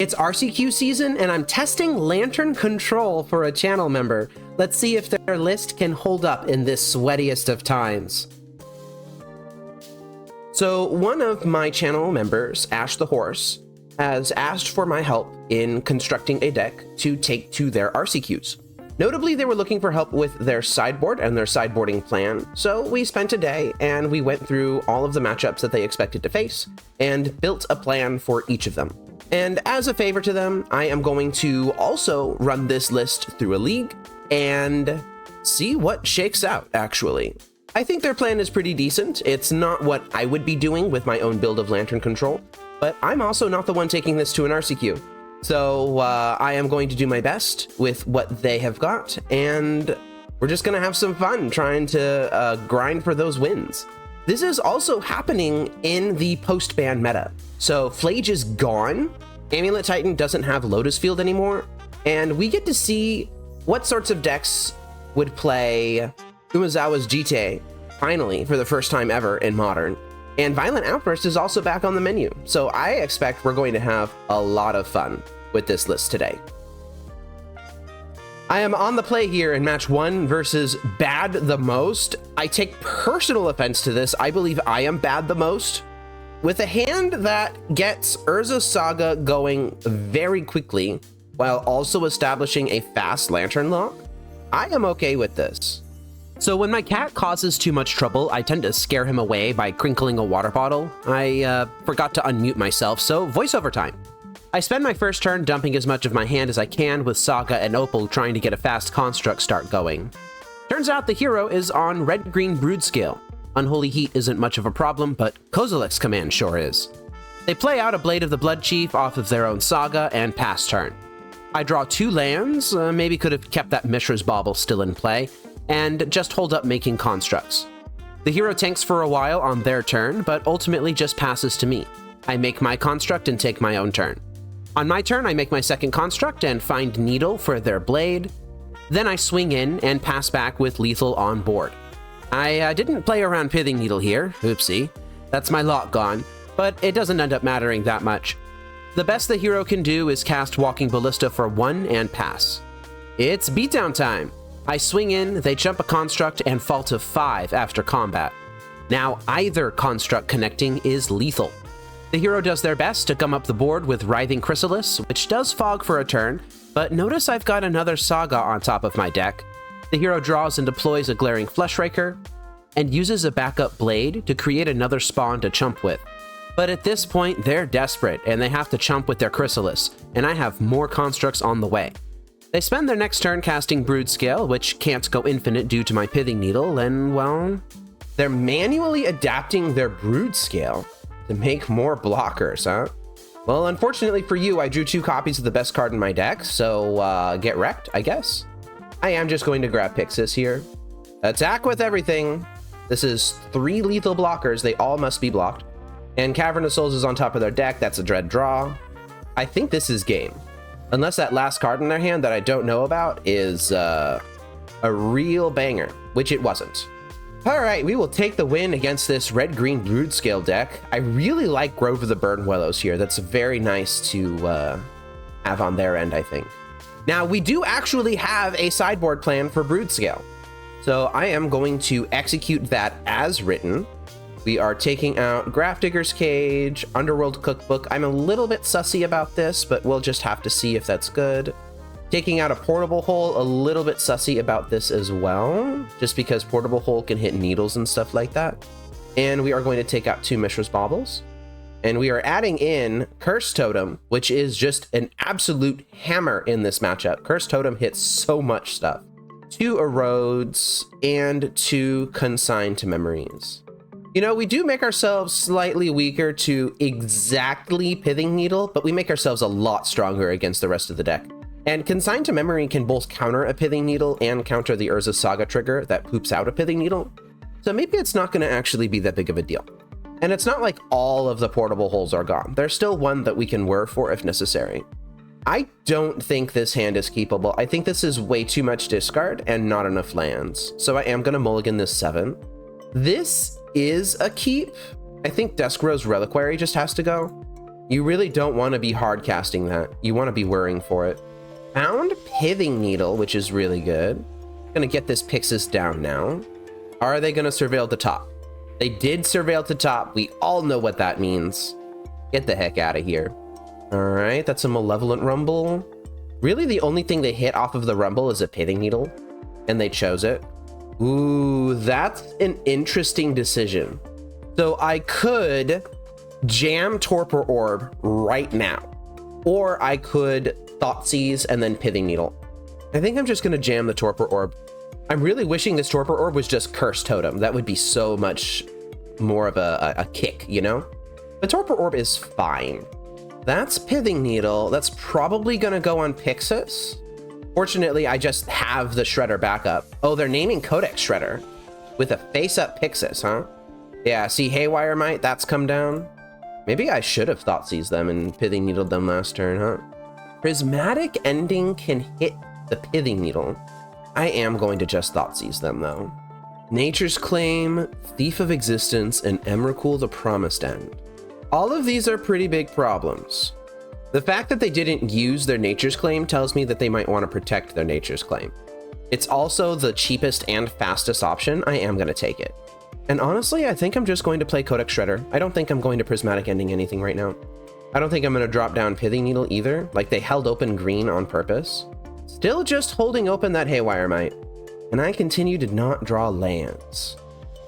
It's RCQ season, and I'm testing Lantern Control for a channel member. Let's see if their list can hold up in this sweatiest of times. So one of my channel members, Ash the Horse, has asked for my help in constructing a deck to take to their RCQs. Notably, they were looking for help with their sideboard and their sideboarding plan, so we spent a day and we went through all of the matchups that they expected to face and built a plan for each of them. And as a favor to them, I am going to also run this list through a league and see what shakes out, actually. I think their plan is pretty decent. It's not what I would be doing with my own build of Lantern Control, but I'm also not the one taking this to an RCQ. So I am going to do my best with what they have got, and we're just going to have some fun trying to grind for those wins. This is also happening in the post-ban meta. So Flage is gone, Amulet Titan doesn't have Lotus Field anymore, and we get to see what sorts of decks would play Umezawa's Jite, finally, for the first time ever in Modern. And Violent Outburst is also back on the menu, so I expect we're going to have a lot of fun with this list today. I am on the play here in match 1 versus badthemost. I take personal offense to this. I believe I am badthemost. With a hand that gets Urza Saga going very quickly while also establishing a fast Lantern lock, I am okay with this. So when my cat causes too much trouble, I tend to scare him away by crinkling a water bottle. I forgot to unmute myself, so voiceover time. I spend my first turn dumping as much of my hand as I can with Saga and Opal trying to get a fast construct start going. Turns out the hero is on Red-Green Broodscale. Unholy Heat isn't much of a problem, but Kozilek's command sure is. They play out a Blade of the Blood Chief off of their own Saga and pass turn. I draw 2 lands, maybe could have kept that Mishra's Bauble still in play, and just hold up making constructs. The hero tanks for a while on their turn, but ultimately just passes to me. I make my construct and take my own turn. On my turn, I make my second construct and find Needle for their blade. Then I swing in and pass back with lethal on board. I didn't play around Pithing Needle here, oopsie. That's my lock gone, but it doesn't end up mattering that much. The best the hero can do is cast Walking Ballista for 1 and pass. It's beatdown time. I swing in, they jump a construct, and fall to 5 after combat. Now either construct connecting is lethal. The hero does their best to come up the board with Writhing Chrysalis, which does fog for a turn, but notice I've got another Saga on top of my deck. The hero draws and deploys a Glaring Fleshraker, and uses a backup blade to create another spawn to chump with. But at this point, they're desperate, and they have to chump with their Chrysalis, and I have more constructs on the way. They spend their next turn casting Broodscale, which can't go infinite due to my Pithing Needle, and, well, they're manually adapting their Broodscale to make more blockers, huh? Well, unfortunately for you, I drew 2 copies of the best card in my deck, so get wrecked, I guess. I am just going to grab Pyxis here. Attack with everything. This is 3 lethal blockers. They all must be blocked. And Cavern of Souls is on top of their deck. That's a dread draw. I think this is game. Unless that last card in their hand that I don't know about is a real banger, which it wasn't. All right, we will take the win against this Red-Green Broodscale deck. I really like Grove of the Burn Willows here. That's very nice to have on their end, I think. Now, we do actually have a sideboard plan for Broodscale. So I am going to execute that as written. We are taking out Grafdigger's Cage, Underworld Cookbook. I'm a little bit sussy about this, but we'll just have to see if that's good. Taking out a Portable Hole, a little bit sussy about this as well, just because Portable Hole can hit needles and stuff like that. And we are going to take out 2 Mishra's Baubles. And we are adding in Curse Totem, which is just an absolute hammer in this matchup. Curse Totem hits so much stuff. 2 Erodes and 2 Consign to Memories. You know, we do make ourselves slightly weaker to exactly Pithing Needle, but we make ourselves a lot stronger against the rest of the deck. And Consign to Memory can both counter a Pithing Needle and counter the Urza Saga trigger that poops out a Pithing Needle. So maybe it's not going to actually be that big of a deal. And it's not like all of the Portable Holes are gone. There's still one that we can whir for if necessary. I don't think this hand is keepable. I think this is way too much discard and not enough lands. So I am going to mulligan this 7. This is a keep. I think Dusk Rose Reliquary just has to go. You really don't want to be hard casting that. You want to be worrying for it. Found Pithing Needle, which is really good. Gonna get this Pyxis down now. Are they gonna surveil the top? They did surveil to top. We all know what that means. Get the heck out of here. All right, that's a Malevolent Rumble. Really, the only thing they hit off of the Rumble is a Pithing Needle, and they chose it. Ooh, that's an interesting decision. So I could jam Torpor Orb right now, or I could Thoughtseize and then Pithing Needle. I think I'm just gonna jam the Torpor Orb. I'm really wishing this Torpor Orb was just Curse Totem. That would be so much more of a kick, you know? The Torpor Orb is fine. That's Pithing Needle. That's probably gonna go on Pyxis. Fortunately, I just have the Shredder backup. Oh, they're naming Codex Shredder with a face-up Pyxis, huh? Yeah, see Haywire Might, that's come down. Maybe I should have Thoughtseized them and Pithing Needled them last turn, huh? Prismatic Ending can hit the Pithing Needle. I am going to just Thoughtseize them, though. Nature's Claim, Thief of Existence, and Emrakul the Promised End. All of these are pretty big problems. The fact that they didn't use their Nature's Claim tells me that they might want to protect their Nature's Claim. It's also the cheapest and fastest option. I am going to take it. And honestly, I think I'm just going to play Codex Shredder. I don't think I'm going to Prismatic Ending anything right now. I don't think I'm going to drop down Pithing Needle either. Like, they held open green on purpose. Still just holding open that Haywire Might. And I continue to not draw lands.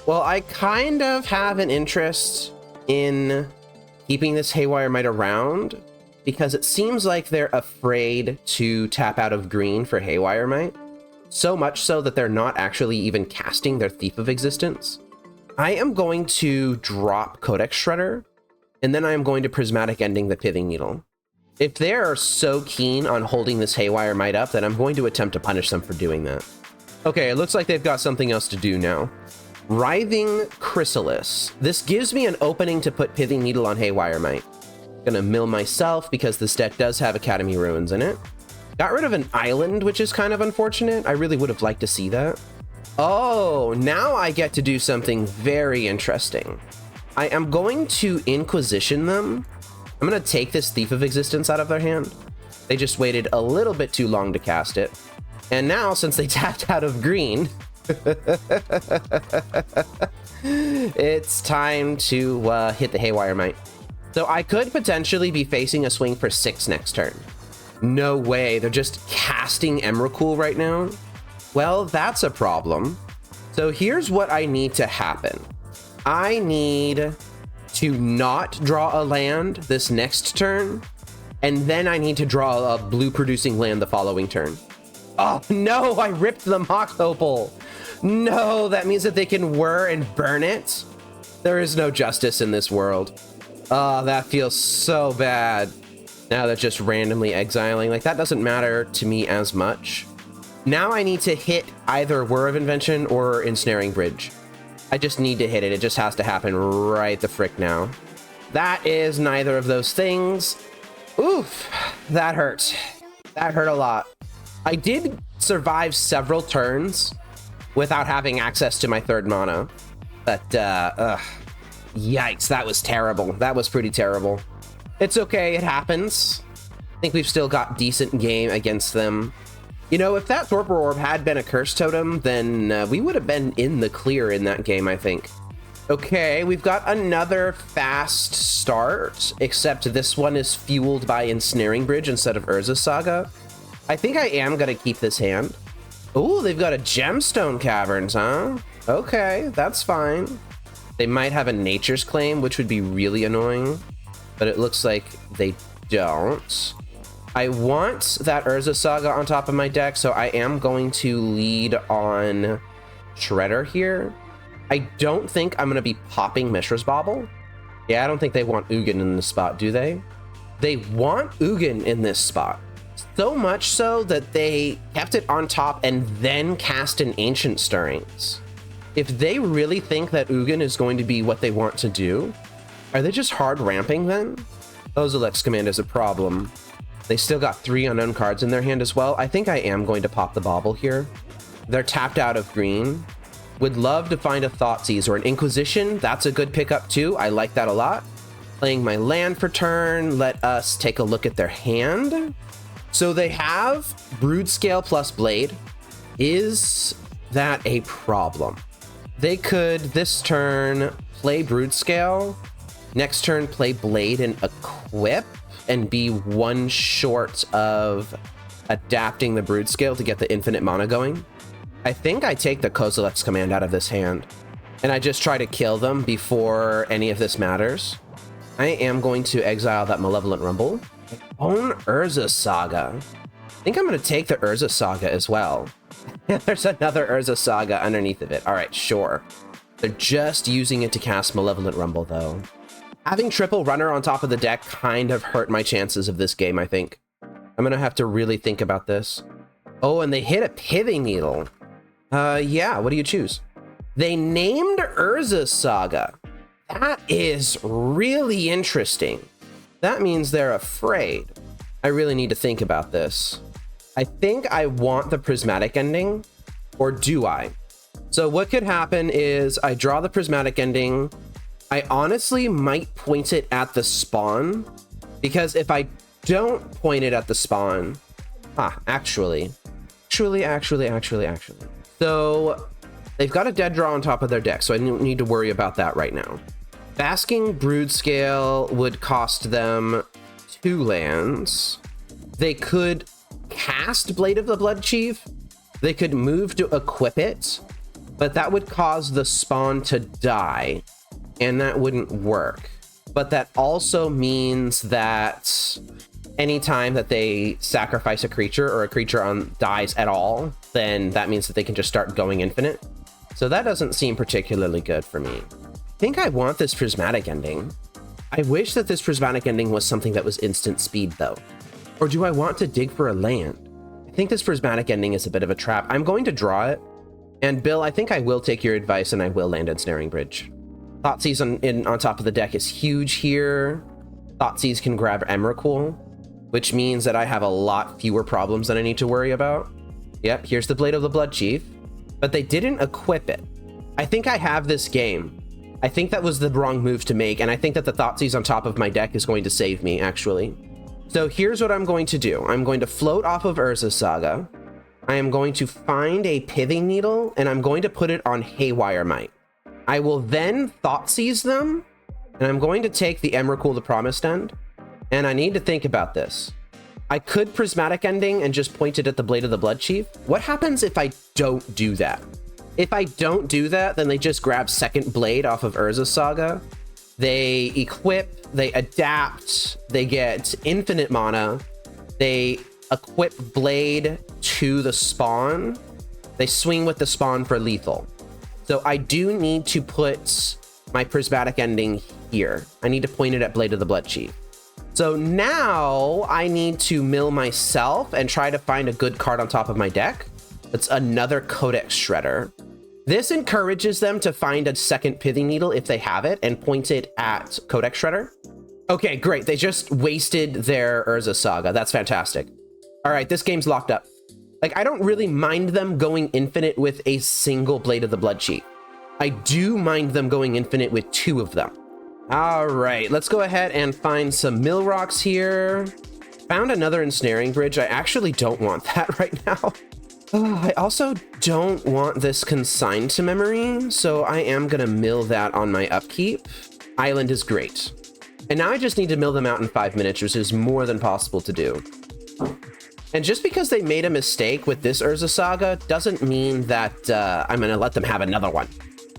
Well, I kind of have an interest in keeping this Haywire Might around because it seems like they're afraid to tap out of green for Haywire Might. So much so that they're not actually even casting their Thief of Existence. I am going to drop Codex Shredder, and then I am going to Prismatic Ending the Pithing Needle. If they're so keen on holding this Haywire Might up, then I'm going to attempt to punish them for doing that. Okay, it looks like they've got something else to do now. Writhing Chrysalis. This gives me an opening to put Pithing Needle on Haywire Might. Gonna mill myself because this deck does have Academy Ruins in it. Got rid of an island, which is kind of unfortunate. I really would have liked to see that. Oh, now I get to do something very interesting. I am going to Inquisition them. I'm gonna take this Thief of Existence out of their hand. They just waited a little bit too long to cast it. And now, since they tapped out of green, it's time to hit the Haywire Might. So I could potentially be facing a swing for 6 next turn. No way, they're just casting Emrakul right now. Well, that's a problem. So here's what I need to happen. I need to not draw a land this next turn, and then I need to draw a blue producing land the following turn. Oh no, I ripped the Mox Opal. No, that means that they can whir and burn it. There is no justice in this world. Oh, that feels so bad. Now they're just randomly exiling. Like, that doesn't matter to me as much. Now I need to hit either Whir of Invention or Ensnaring Bridge. I just need to hit it. It just has to happen right the frick now. That is neither of those things. Oof, that hurt. That hurt a lot. I did survive several turns without having access to my 3rd mana. But, yikes, that was terrible. That was pretty terrible. It's okay, it happens. I think we've still got decent game against them. You know, if that Torpor Orb had been a Curse Totem, then we would have been in the clear in that game, I think. Okay, we've got another fast start, except this one is fueled by Ensnaring Bridge instead of Urza Saga. I think I am going to keep this hand. Oh, they've got a Gemstone Caverns, huh? Okay, that's fine. They might have a Nature's Claim, which would be really annoying, but it looks like they don't. I want that Urza Saga on top of my deck, so I am going to lead on Shredder here. I don't think I'm going to be popping Mishra's Bauble. Yeah, I don't think they want Ugin in this spot, do they? They want Ugin in this spot. So much so that they kept it on top and then cast an Ancient Stirrings. If they really think that Ugin is going to be what they want to do, are they just hard ramping then? Ozilek's Command is a problem. They still got 3 unknown cards in their hand as well. I think I am going to pop the Bauble here. They're tapped out of green. Would love to find a Thoughtseize or an Inquisition. That's a good pickup too. I like that a lot. Playing my land for turn. Let us take a look at their hand. So they have Broodscale plus Blade. Is that a problem? They could this turn play Broodscale, next turn play Blade and equip, and be one short of adapting the Broodscale to get the infinite mana going. I think I take the Kozilek's Command out of this hand, and I just try to kill them before any of this matters. I am going to exile that Malevolent Rumble. I own Urza Saga. I think I'm going to take the Urza Saga as well. There's another Urza Saga underneath of it. All right, sure. They're just using it to cast Malevolent Rumble, though. Having triple runner on top of the deck kind of hurt my chances of this game, I think. I'm going to have to really think about this. Oh, and they hit a Pithing Needle. Yeah, what do you choose? They named Urza Saga. That is really interesting. That means they're afraid. I really need to think about this. I think I want the Prismatic Ending, or do I? So what could happen is I draw the Prismatic Ending. I honestly might point it at the spawn, because if I don't point it at the spawn, actually. So they've got a dead draw on top of their deck, so I don't need to worry about that right now. Basking Broodscale would cost them 2 lands. They could cast Blade of the Blood Chief. They could move to equip it, but that would cause the spawn to die, and that wouldn't work. But that also means that anytime that they sacrifice a creature or a creature dies at all, then that means that they can just start going infinite. So that doesn't seem particularly good for me. I think I want this Prismatic Ending. I wish that this Prismatic Ending was something that was instant speed, though. Or do I want to dig for a land? I think this Prismatic Ending is a bit of a trap. I'm going to draw it. And Bill, I think I will take your advice and I will land Ensnaring Bridge. Thoughtseize on top of the deck is huge here. Thoughtseize can grab Emrakul, which means that I have a lot fewer problems than I need to worry about. Yep, here's the Blade of the Blood Chief. But they didn't equip it. I think I have this game. I think that was the wrong move to make, and I think that the Thoughtseize on top of my deck is going to save me, actually. So here's what I'm going to do. I'm going to float off of Urza Saga. I am going to find a Pithing Needle, and I'm going to put it on Haywire Might. I will then Thoughtseize them, and I'm going to take the Emrakul, the Promised End, and I need to think about this. I could Prismatic Ending and just point it at the Blade of the Blood Chief. What happens if I don't do that? If I don't do that, then they just grab second Blade off of Urza Saga. They equip, they adapt, they get infinite mana. They equip Blade to the spawn. They swing with the spawn for lethal. So I do need to put my Prismatic Ending here. I need to point it at Blade of the Blood Chief. So now I need to mill myself and try to find a good card on top of my deck. It's another Codex Shredder. This encourages them to find a second Pithing Needle if they have it and point it at Codex Shredder. Okay, great. They just wasted their Urza Saga. That's fantastic. All right, this game's locked up. Like, I don't really mind them going infinite with a single Blade of the Blood Chief. I do mind them going infinite with 2 of them. All right, let's go ahead and find some mill rocks here. Found another Ensnaring Bridge. I actually don't want that right now. I also don't want this consigned to memory, so I am gonna mill that on my upkeep. Island is great. And now I just need to mill them out in 5 minutes, which is more than possible to do. And just because they made a mistake with this Urza Saga doesn't mean that I'm gonna let them have another one.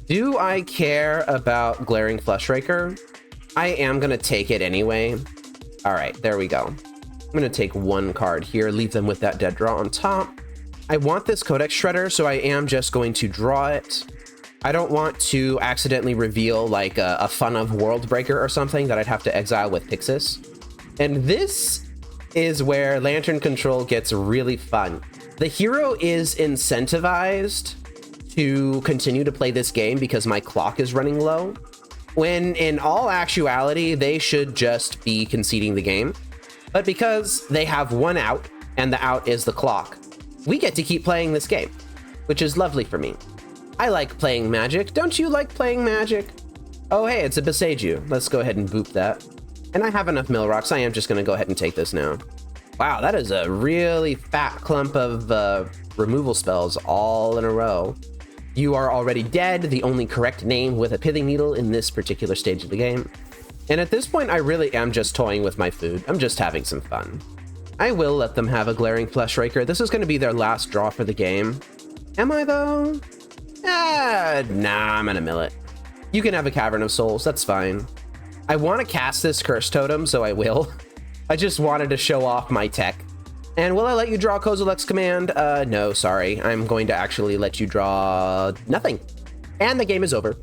Do I care about Glaring Fleshraker? I am gonna take it anyway. All right, there we go. I'm gonna take 1 card here, leave them with that dead draw on top. I want this Codex Shredder, so I am just going to draw it. I don't want to accidentally reveal like a Fun of World Breaker or something that I'd have to exile with Pyxis. And this is where Lantern Control gets really fun. The hero is incentivized to continue to play this game because my clock is running low, when in all actuality, they should just be conceding the game. But because they have 1 out, and the out is the clock, we get to keep playing this game, which is lovely for me. I like playing Magic. Don't you like playing Magic? Oh, hey, it's a Beseiju. Let's go ahead and boop that. And I have enough mill rocks. I am just going to go ahead and take this now. Wow, that is a really fat clump of removal spells all in a row. You are already dead, the only correct name with a Pithing Needle in this particular stage of the game. And at this point, I really am just toying with my food. I'm just having some fun. I will let them have a Glaring Flesh Raker. This is going to be their last draw for the game. Am I, though? Nah, I'm going to mill it. You can have a Cavern of Souls, that's fine. I want to cast this Curse Totem, so I will. I just wanted to show off my tech. And will I let you draw Kozilek's Command? No, sorry. I'm going to actually let you draw nothing. And the game is over.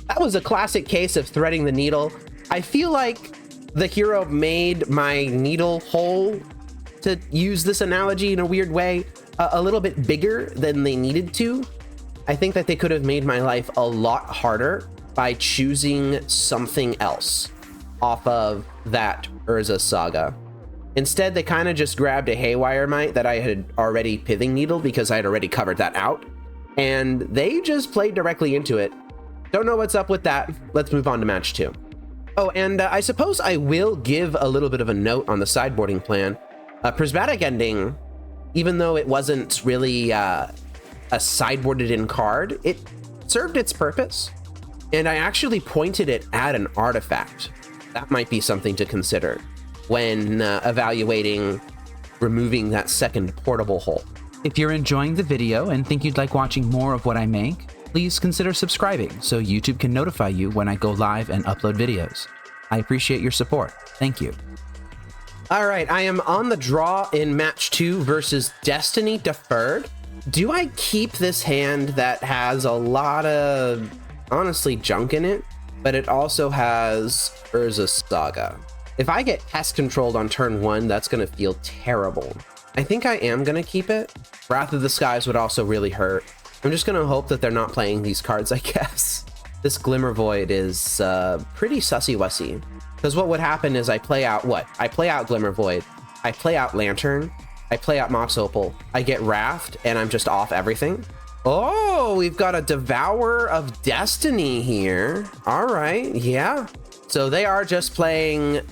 That was a classic case of threading the needle. I feel like the hero made my needle hole, to use this analogy in a weird way, a little bit bigger than they needed to. I think that they could have made my life a lot harder by choosing something else off of that Urza saga. Instead, they kind of just grabbed a Haywire Mite that I had already Pithing Needle because I had already covered that out, and they just played directly into it. Don't know what's up with that. Let's move on to match 2. Oh, and I suppose I will give a little bit of a note on the sideboarding plan. Prismatic Ending, even though it wasn't really a sideboarded in card, it served its purpose, and I actually pointed it at an artifact. That might be something to consider when evaluating removing that second portable hole. If you're enjoying the video and think you'd like watching more of what I make, please consider subscribing so YouTube can notify you when I go live and upload videos. I appreciate your support. Thank you. All right, I am on the draw in match 2 versus DestinyDeferred. Do I keep this hand that has a lot of, honestly, junk in it, but it also has Urza Saga? If I get pest controlled on turn 1, that's going to feel terrible. I think I am going to keep it. Wrath of the Skies would also really hurt. I'm just going to hope that they're not playing these cards, I guess. This Glimmer Void is pretty sussy-wussy. Because what would happen is I play out what? I play out Glimmer Void. I play out Lantern. I play out Mox Opal. I get Wrathed, and I'm just off everything. Oh, we've got a Devourer of Destiny here. All right, yeah. So they are just playing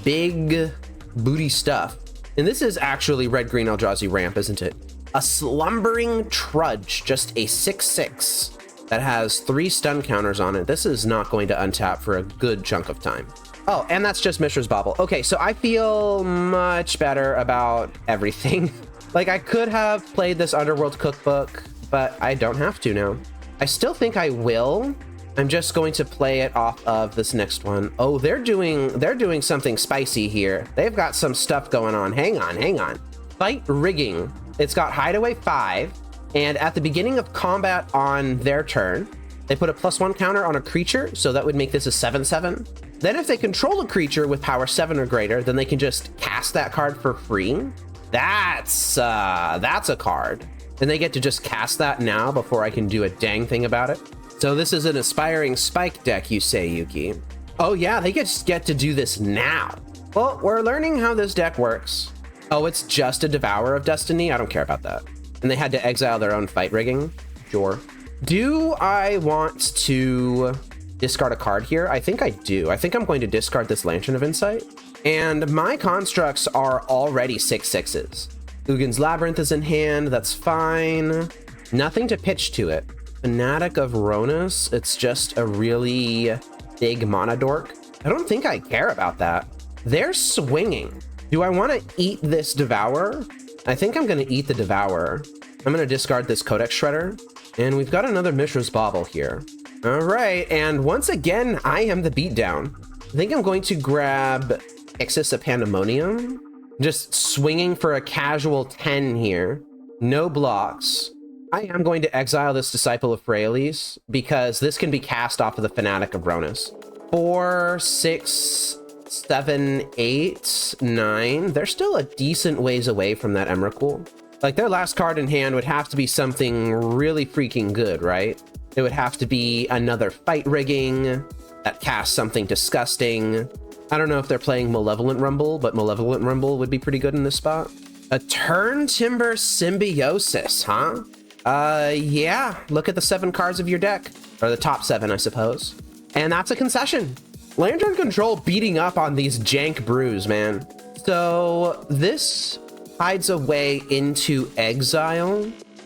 big booty stuff. And this is actually Red-Green Eldrazi Ramp, isn't it? A Slumbering Trudge, just a 6/6 that has 3 stun counters on it. This is not going to untap for a good chunk of time. Oh, and that's just Mishra's Bauble. Okay, so I feel much better about everything. Like, I could have played this Underworld Cookbook, but I don't have to now. I still think I will. I'm just going to play it off of this next one. Oh, they're doing something spicy here. They've got some stuff going on. Hang on. Fight Rigging. It's got Hideaway 5, and at the beginning of combat on their turn, they put a +1 counter on a creature, so that would make this a 7/7. Then if they control a creature with power 7 or greater, then they can just cast that card for free. That's a card. And they get to just cast that now before I can do a dang thing about it. So this is an Aspiring Spike deck, you say, Yuki? Oh yeah, they just get to do this now. Well, we're learning how this deck works. Oh, it's just a Devourer of Destiny? I don't care about that. And they had to exile their own Fight Rigging? Sure. Do I want to discard a card here? I think I do. I think I'm going to discard this Lantern of Insight. And my constructs are already 6/6s. Ugin's Labyrinth is in hand, that's fine. Nothing to pitch to it. Fanatic of Ronus, it's just a really big mana dork. I don't think I care about that. They're swinging. Do I want to eat this Devourer? I think I'm going to eat the Devourer. I'm going to discard this Codex Shredder. And we've got another Mishra's Bauble here. All right, and once again, I am the beatdown. I think I'm going to grab Pyxis of Pandemonium. Just swinging for a casual 10 here. No blocks. I am going to exile this Disciple of Freyalise because this can be cast off of the Fanatic of Ronus. 4, 6, 7, 8, 9. They're still a decent ways away from that Emrakul. Like, their last card in hand would have to be something really freaking good, right? It would have to be another Fight Rigging that casts something disgusting. I don't know if they're playing Malevolent Rumble, but Malevolent Rumble would be pretty good in this spot. A Turn Timber Symbiosis, huh? Yeah, look at the 7 cards of your deck. Or the top 7, I suppose. And that's a concession. Lantern Control beating up on these jank brews, man. So this hides a way into exile,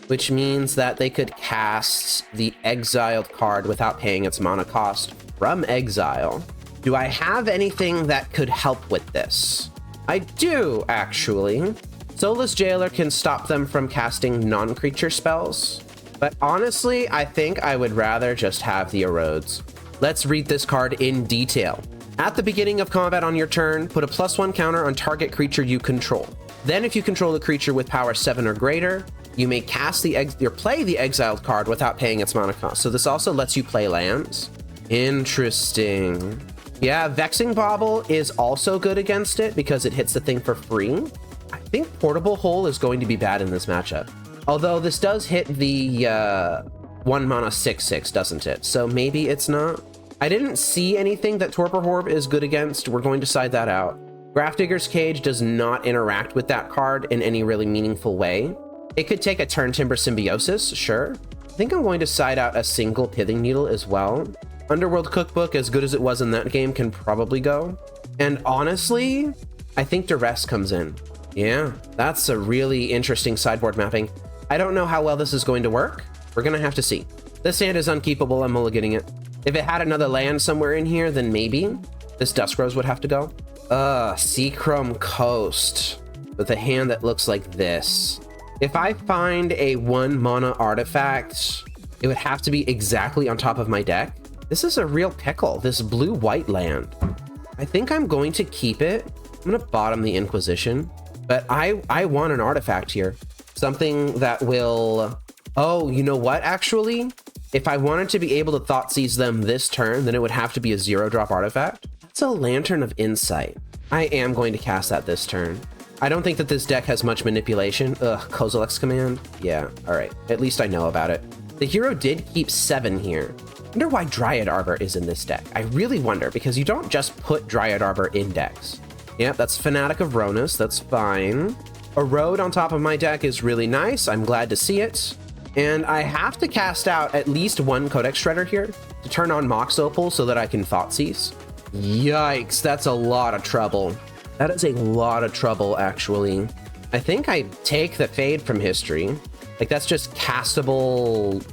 which means that they could cast the exiled card without paying its mana cost from exile. Do I have anything that could help with this? I do, actually. Soulless Jailer can stop them from casting non-creature spells. But honestly, I think I would rather just have the Erodes. Let's read this card in detail. At the beginning of combat on your turn, put a +1 counter on target creature you control. Then if you control a creature with power 7 or greater, you may cast or play the exiled card without paying its mana cost. So this also lets you play lands. Interesting. Yeah, Vexing Bauble is also good against it because it hits the thing for free. I think Portable Hole is going to be bad in this matchup. Although this does hit the 1 mana 6/6, doesn't it? So maybe it's not. I didn't see anything that Torpor Orb is good against. We're going to side that out. Grafdigger's Cage does not interact with that card in any really meaningful way. It could take a Turntimber Symbiosis, sure. I think I'm going to side out a single Pithing Needle as well. Underworld Cookbook, as good as it was in that game, can probably go. And honestly, I think Duress comes in. Yeah, that's a really interesting sideboard mapping. I don't know how well this is going to work. We're going to have to see. This hand is unkeepable. I'm mulliganing it. If it had another land somewhere in here, then maybe this Dusk Rose would have to go. Seachrome Coast with a hand that looks like this. If I find a 1 mana artifact, it would have to be exactly on top of my deck. This is a real pickle, this blue-white land. I think I'm going to keep it. I'm going to bottom the Inquisition, but I want an artifact here. Something that will... Oh, you know what, actually? If I wanted to be able to Thoughtseize them this turn, then it would have to be a 0-drop artifact. It's a Lantern of Insight. I am going to cast that this turn. I don't think that this deck has much manipulation. Ugh, Kozilek's Command? Yeah, all right. At least I know about it. The hero did keep 7 here. I wonder why Dryad Arbor is in this deck. I really wonder, because you don't just put Dryad Arbor in decks. Yep, that's Fanatic of Ronus. That's fine. Erode on top of my deck is really nice. I'm glad to see it. And I have to cast out at least 1 Codex Shredder here to turn on Mox Opal so that I can Thoughtseize. Yikes, that's a lot of trouble. That is a lot of trouble, actually. I think I take the Fade from History. Like, that's just castable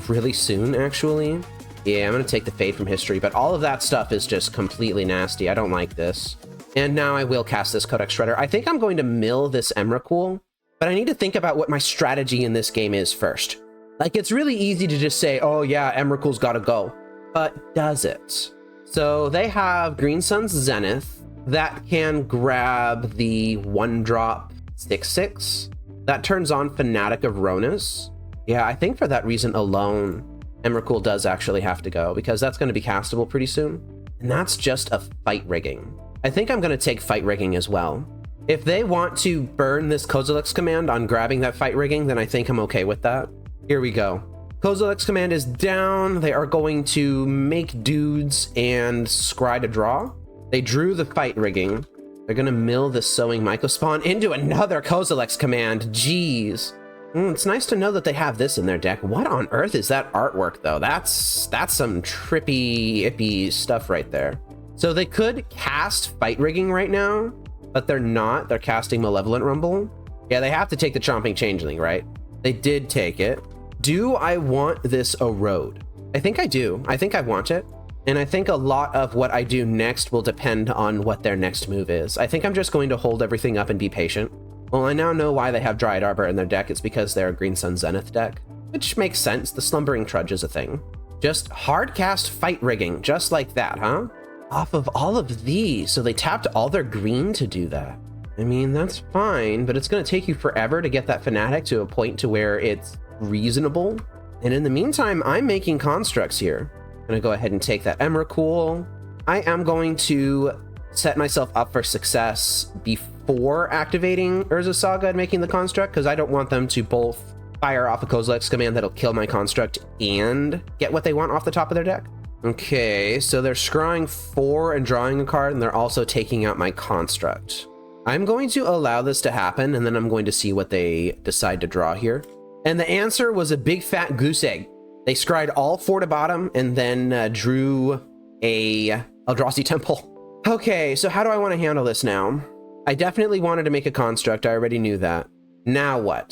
really soon, actually. Yeah, I'm going to take the Fade from History, but all of that stuff is just completely nasty. I don't like this. And now I will cast this Codex Shredder. I think I'm going to mill this Emrakul, but I need to think about what my strategy in this game is first. Like, it's really easy to just say, oh yeah, Emrakul's got to go. But does it? So they have Green Sun's Zenith that can grab the 1-drop 6/6. That turns on Fanatic of Ronus. Yeah, I think for that reason alone, Emrakul does actually have to go, because that's going to be castable pretty soon. And that's just a Fight Rigging. I think I'm going to take Fight Rigging as well. If they want to burn this Kozilek's Command on grabbing that Fight Rigging, then I think I'm okay with that. Here we go. Kozilek's Command is down. They are going to make dudes and scry to draw. They drew the Fight Rigging. They're going to mill the Sowing Mycospawn into another Kozilek's Command. Jeez. It's nice to know that they have this in their deck. What on earth is that artwork, though? That's some trippy, ippy stuff right there. So they could cast Fight Rigging right now, but they're not. They're casting Malevolent Rumble. Yeah, they have to take the Chomping Changeling, right? They did take it. Do I want this Erode? I think I do. I think I want it. And I think a lot of what I do next will depend on what their next move is. I think I'm just going to hold everything up and be patient. Well, I now know why they have Dryad Arbor in their deck. It's because they're a Green Sun Zenith deck, which makes sense. The Slumbering Trudge is a thing. Just hard cast Fight Rigging, just like that, huh? Off of all of these. So they tapped all their green to do that. I mean, that's fine, but it's going to take you forever to get that Fanatic to a point to where it's reasonable. And in the meantime, I'm making constructs here. I'm going to go ahead and take that Emrakul. I am going to set myself up for success before activating Urza Saga and making the construct, because I don't want them to both fire off a Kozilek's Command that'll kill my construct and get what they want off the top of their deck. Okay, so they're scrying 4 and drawing a card, and they're also taking out my construct. I'm going to allow this to happen, and then I'm going to see what they decide to draw here. And the answer was a big fat goose egg. They scryed all 4 to bottom and then drew a Eldrazi Temple. Okay, so how do I want to handle this now? I definitely wanted to make a construct. I already knew that. Now what?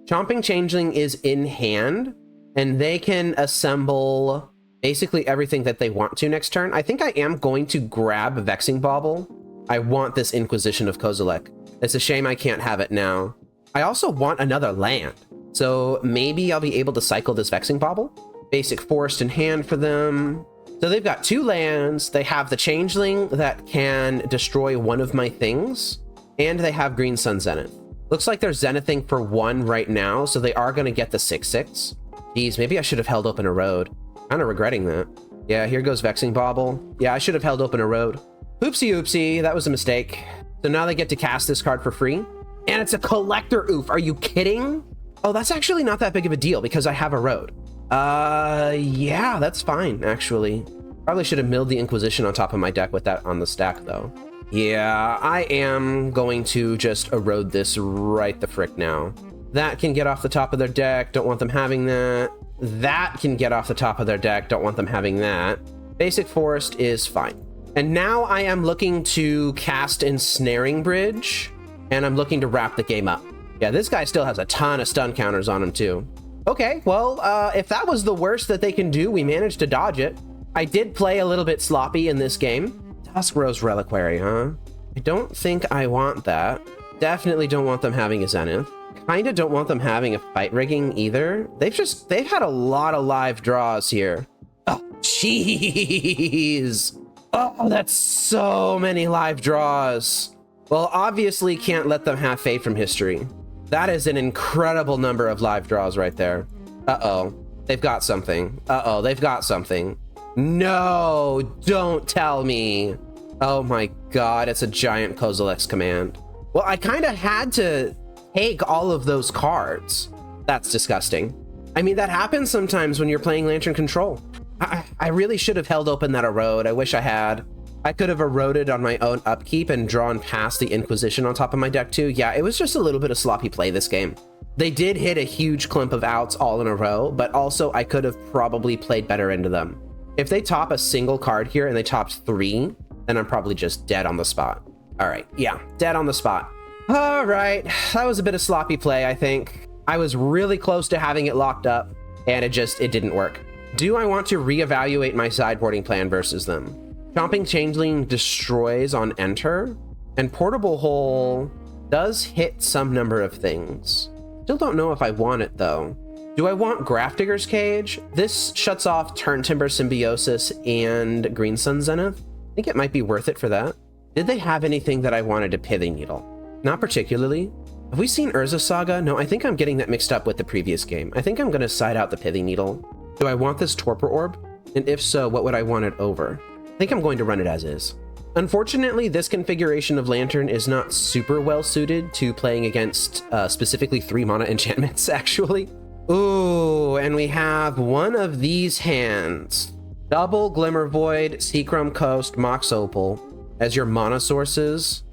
Chomping Changeling is in hand, and they can assemble basically everything that they want to next turn. I think I am going to grab Vexing Bauble. I want this Inquisition of Kozilek. It's a shame I can't have it now. I also want another land. So maybe I'll be able to cycle this Vexing Bauble. Basic Forest in hand for them. So they've got 2 lands. They have the Changeling that can destroy one of my things. And they have Green Sun Zenith. Looks like they're Zenithing for 1 right now. So they are going to get the 6/6. Geez, maybe I should have held open a road. Kind of regretting that. Yeah, here goes Vexing Bauble. Yeah, I should have held open a road. Oopsie oopsie, that was a mistake. So now they get to cast this card for free. And it's a Collector Oof. Are you kidding? Oh, that's actually not that big of a deal because I have a road. Yeah, that's fine, actually. Probably should have milled the Inquisition on top of my deck with that on the stack, though. Yeah, I am going to just erode this right the frick now. That can get off the top of their deck. Don't want them having that. That can get off the top of their deck. Don't want them having that. Basic Forest is fine. And now I am looking to cast Ensnaring Bridge, and I'm looking to wrap the game up. Yeah, this guy still has a ton of stun counters on him, too. Okay, well, if that was the worst that they can do, we managed to dodge it. I did play a little bit sloppy in this game. TuxedoRose Reliquary, huh? I don't think I want that. Definitely don't want them having a Zenith. Kinda don't want them having a Fight Rigging either. They've had a lot of live draws here. Oh, jeez. Oh, that's so many live draws. Well, obviously can't let them have Fade from History. That is an incredible number of live draws right there. Uh-oh. They've got something. Uh-oh, they've got something. No, don't tell me. Oh my god, it's a giant Kozilek's Command. Well, I kind of had to take all of those cards. That's disgusting. I mean, that happens sometimes when you're playing Lantern Control. I really should have held open that Erode. I wish I had. I could have eroded on my own upkeep and drawn past the Inquisition on top of my deck too. Yeah, it was just a little bit of sloppy play this game. They did hit a huge clump of outs all in a row, but also I could have probably played better into them. If they top a single card here and they topped 3, then I'm probably just dead on the spot. All right, yeah, dead on the spot. All right, that was a bit of sloppy play, I think. I was really close to having it locked up, and it didn't work. Do I want to reevaluate my sideboarding plan versus them? Chomping Changeling destroys on enter, and Portable Hole does hit some number of things. Still don't know if I want it, though. Do I want Grafdigger's Cage? This shuts off Turn Timber Symbiosis and Green Sun Zenith. I think it might be worth it for that. Did they have anything that I wanted to Pithing Needle? Not particularly. Have we seen Urza Saga? No, I think I'm getting that mixed up with the previous game. I think I'm going to side out the Pithing Needle. Do I want this Torpor Orb? And if so, what would I want it over? I think I'm going to run it as is. Unfortunately, this configuration of Lantern is not super well suited to playing against specifically 3 mana enchantments, actually. Ooh, and we have one of these hands. Double Glimmer Void, Seacrum Coast, Mox Opal as your mana sources.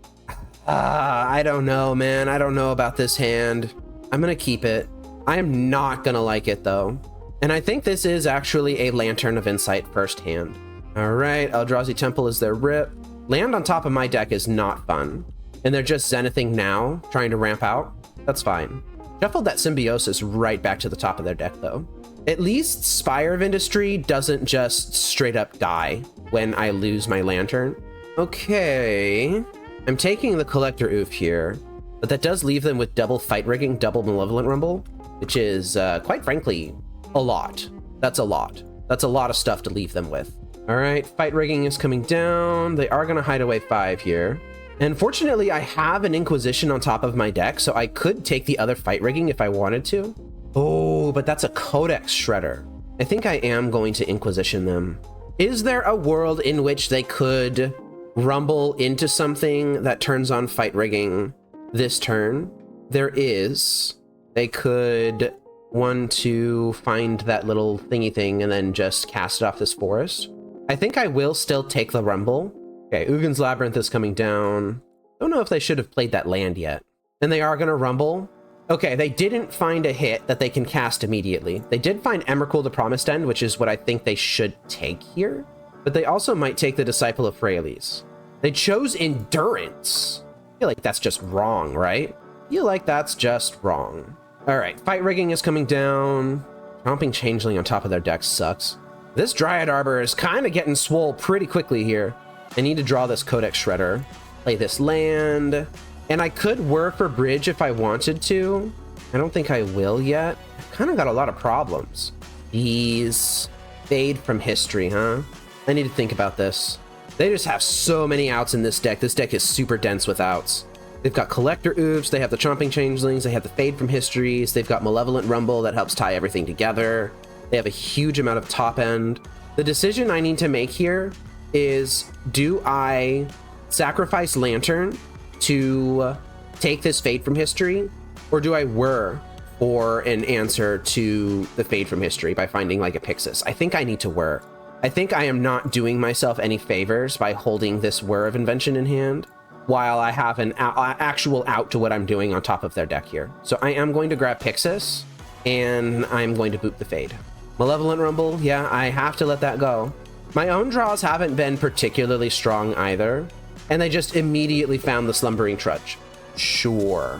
I don't know, man. I don't know about this hand. I'm gonna keep it. I am not gonna like it, though. And I think this is actually a Lantern of Insight first hand. All right, Eldrazi Temple is their rip. Land on top of my deck is not fun. And they're just Zenithing now, trying to ramp out. That's fine. Shuffled that Symbiosis right back to the top of their deck, though. At least Spire of Industry doesn't just straight up die when I lose my Lantern. Okay. I'm taking the Collector Oof here, but that does leave them with double Fight Rigging, double Malevolent Rumble, which is, quite frankly, a lot. That's a lot. That's a lot of stuff to leave them with. All right, Fight Rigging is coming down. They are going to hide away 5 here. And fortunately, I have an Inquisition on top of my deck, so I could take the other Fight Rigging if I wanted to. Oh, but that's a Codex Shredder. I think I am going to Inquisition them. Is there a world in which they could rumble into something that turns on Fight Rigging this turn? There is. They could want to find that little thingy thing and then just cast it off this forest. I think I will still take the rumble. Okay, Ugin's Labyrinth is coming down. Don't know if they should have played that land yet. And they are going to rumble. Okay, they didn't find a hit that they can cast immediately. They did find Emrakul the Promised End, which is what I think they should take here. but they also might take the Disciple of Freyalise. They chose Endurance. I feel like that's just wrong, right? I feel like that's just wrong. All right, Fight Rigging is coming down. Chomping Changeling on top of their deck sucks. This Dryad Arbor is kind of getting swole pretty quickly here. I need to draw this Codex Shredder, play this land, and I could Whir for Bridge if I wanted to. I don't think I will yet. I've kind of got a lot of problems. These Fade from History, huh? I need to think about this. They just have so many outs in this deck. This deck is super dense with outs. They've got Collector Oops, they have the Chomping Changelings, they have the Fade from Histories, they've got Malevolent Rumble that helps tie everything together. They have a huge amount of top end. The decision I need to make here is, do I sacrifice Lantern to take this Fade from History, or do I Whir for an answer to the Fade from History by finding like a Pyxis? I think I need to Whir. I think I am not doing myself any favors by holding this Whir of Invention in hand while I have an actual out to what I'm doing on top of their deck here. So I am going to grab Pyxis, and I'm going to boot the Fade. Malevolent Rumble, yeah, I have to let that go. My own draws haven't been particularly strong either, and they just immediately found the Slumbering Trudge. Sure.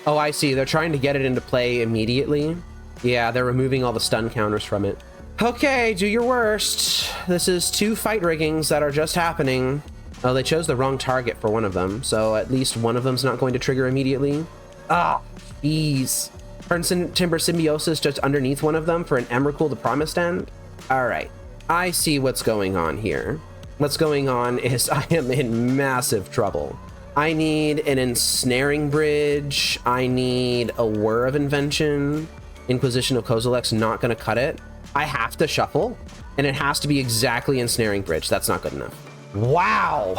Oh, I see, they're trying to get it into play immediately. Yeah, they're removing all the stun counters from it. Okay, do your worst. This is 2 Fight Riggings that are just happening. Oh, they chose the wrong target for one of them, so at least one of them's not going to trigger immediately. Ah, jeez. Timber Symbiosis just underneath one of them for an Emrakul the Promised End? Alright, I see what's going on here. What's going on is I am in massive trouble. I need an Ensnaring Bridge. I need a Whir of Invention. Inquisition of Kozilek's not going to cut it. I have to shuffle, and it has to be exactly Ensnaring Bridge. That's not good enough. Wow.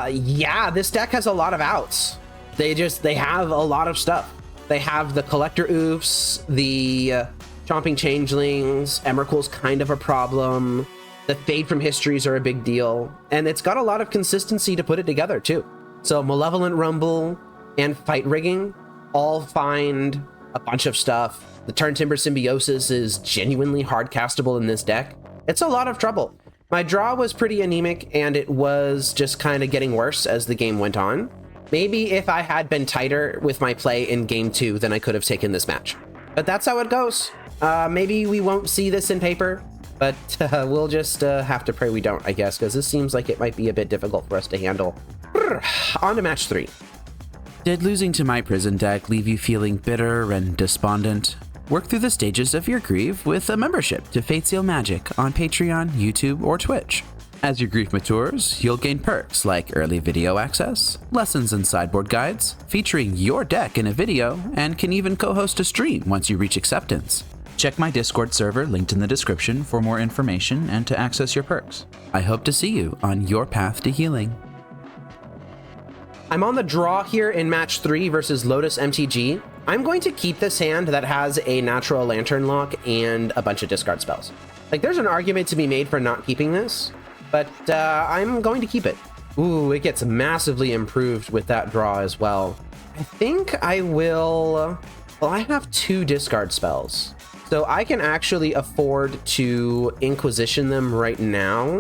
Yeah, this deck has a lot of outs. They have a lot of stuff. They have the Collector Oofs, the Chomping Changelings, Emrakul's kind of a problem. The Fade from Histories are a big deal. And it's got a lot of consistency to put it together, too. So Malevolent Rumble and Fight Rigging all find a bunch of stuff. The Turn Timber Symbiosis is genuinely hard castable in this deck. It's a lot of trouble. My draw was pretty anemic, and it was just kind of getting worse as the game went on. Maybe if I had been tighter with my play in game 2, then I could have taken this match. But that's how it goes. Maybe we won't see this in paper, but we'll just have to pray we don't, I guess, because this seems like it might be a bit difficult for us to handle. On to match 3. Did losing to my prison deck leave you feeling bitter and despondent? Work through the stages of your grief with a membership to Fate Seal Magic on Patreon, YouTube, or Twitch. As your grief matures, you'll gain perks like early video access, lessons and sideboard guides, featuring your deck in a video, and can even co-host a stream once you reach acceptance. Check my Discord server linked in the description for more information and to access your perks. I hope to see you on your path to healing. I'm on the draw here in match 3 versus Lotus MTG. I'm going to keep this hand that has a natural Lantern Lock and a bunch of discard spells. Like, there's an argument to be made for not keeping this, but I'm going to keep it. Ooh, it gets massively improved with that draw as well. I think I will... Well, I have 2 discard spells, so I can actually afford to Inquisition them right now.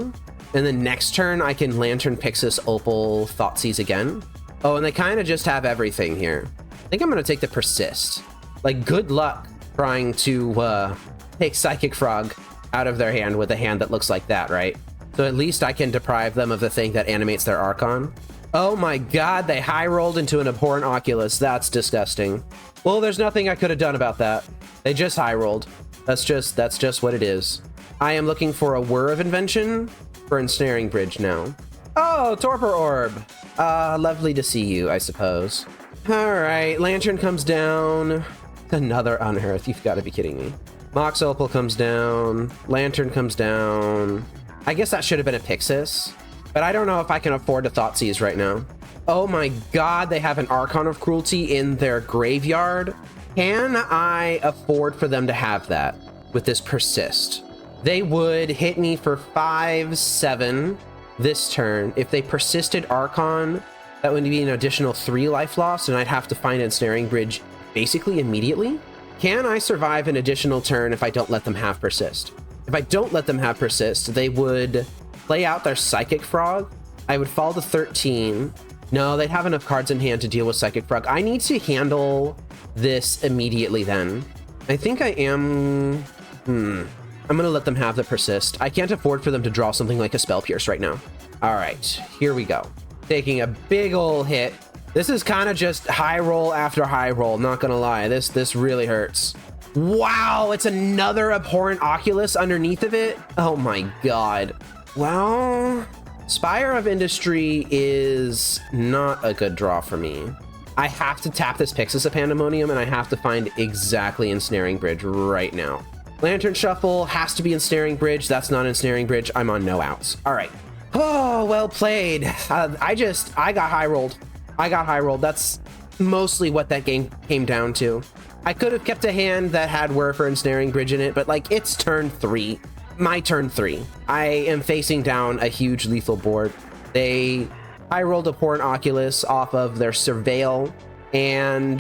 And then next turn, I can Lantern Pyxis, Opal, Thoughtseize again. Oh, and they kind of just have everything here. I think I'm going to take the Persist. Like, good luck trying to take Psychic Frog out of their hand with a hand that looks like that, right? So at least I can deprive them of the thing that animates their Archon. Oh my god, they high rolled into an Abhorrent Oculus. That's disgusting. Well, there's nothing I could have done about that. They just high rolled. That's just what it is. I am looking for a Whir of Invention for Ensnaring Bridge now. Oh, Torpor Orb. Lovely to see you, I suppose. All right, Lantern comes down. Another Unearth. You've got to be kidding me. Mox Opal comes down. Lantern comes down. I guess that should have been a Pyxis, but I don't know if I can afford a Thoughtseize right now. Oh my god, they have an Archon of Cruelty in their graveyard. Can I afford for them to have that with this Persist? They would hit me for 5/7 this turn. If they persisted Archon, that would be an additional 3 life loss, and I'd have to find Ensnaring Bridge basically immediately. Can I survive an additional turn if I don't let them have Persist? If I don't let them have Persist, they would play out their Psychic Frog. I would fall to 13. No, they'd have enough cards in hand to deal with Psychic Frog. I need to handle this immediately then. I think I am... I'm gonna let them have the Persist. I can't afford for them to draw something like a Spell Pierce right now. All right, here we go. Taking a big ol' hit. This is kind of just high roll after high roll, not gonna lie. This really hurts. Wow, it's another Abhorrent Oculus underneath of it. Oh my God. Well, Spire of Industry is not a good draw for me. I have to tap this Pyxis of Pandemonium, and I have to find exactly Ensnaring Bridge right now. Lantern Shuffle has to be Ensnaring Bridge. That's not Ensnaring Bridge. I'm on no outs. All right. Oh, well played. I got high rolled. That's mostly what that game came down to. I could have kept a hand that had Whir for Ensnaring Bridge in it, but like, it's turn 3. My turn 3. I am facing down a huge lethal board. They high rolled Abhorrent Oculus off of their Surveil and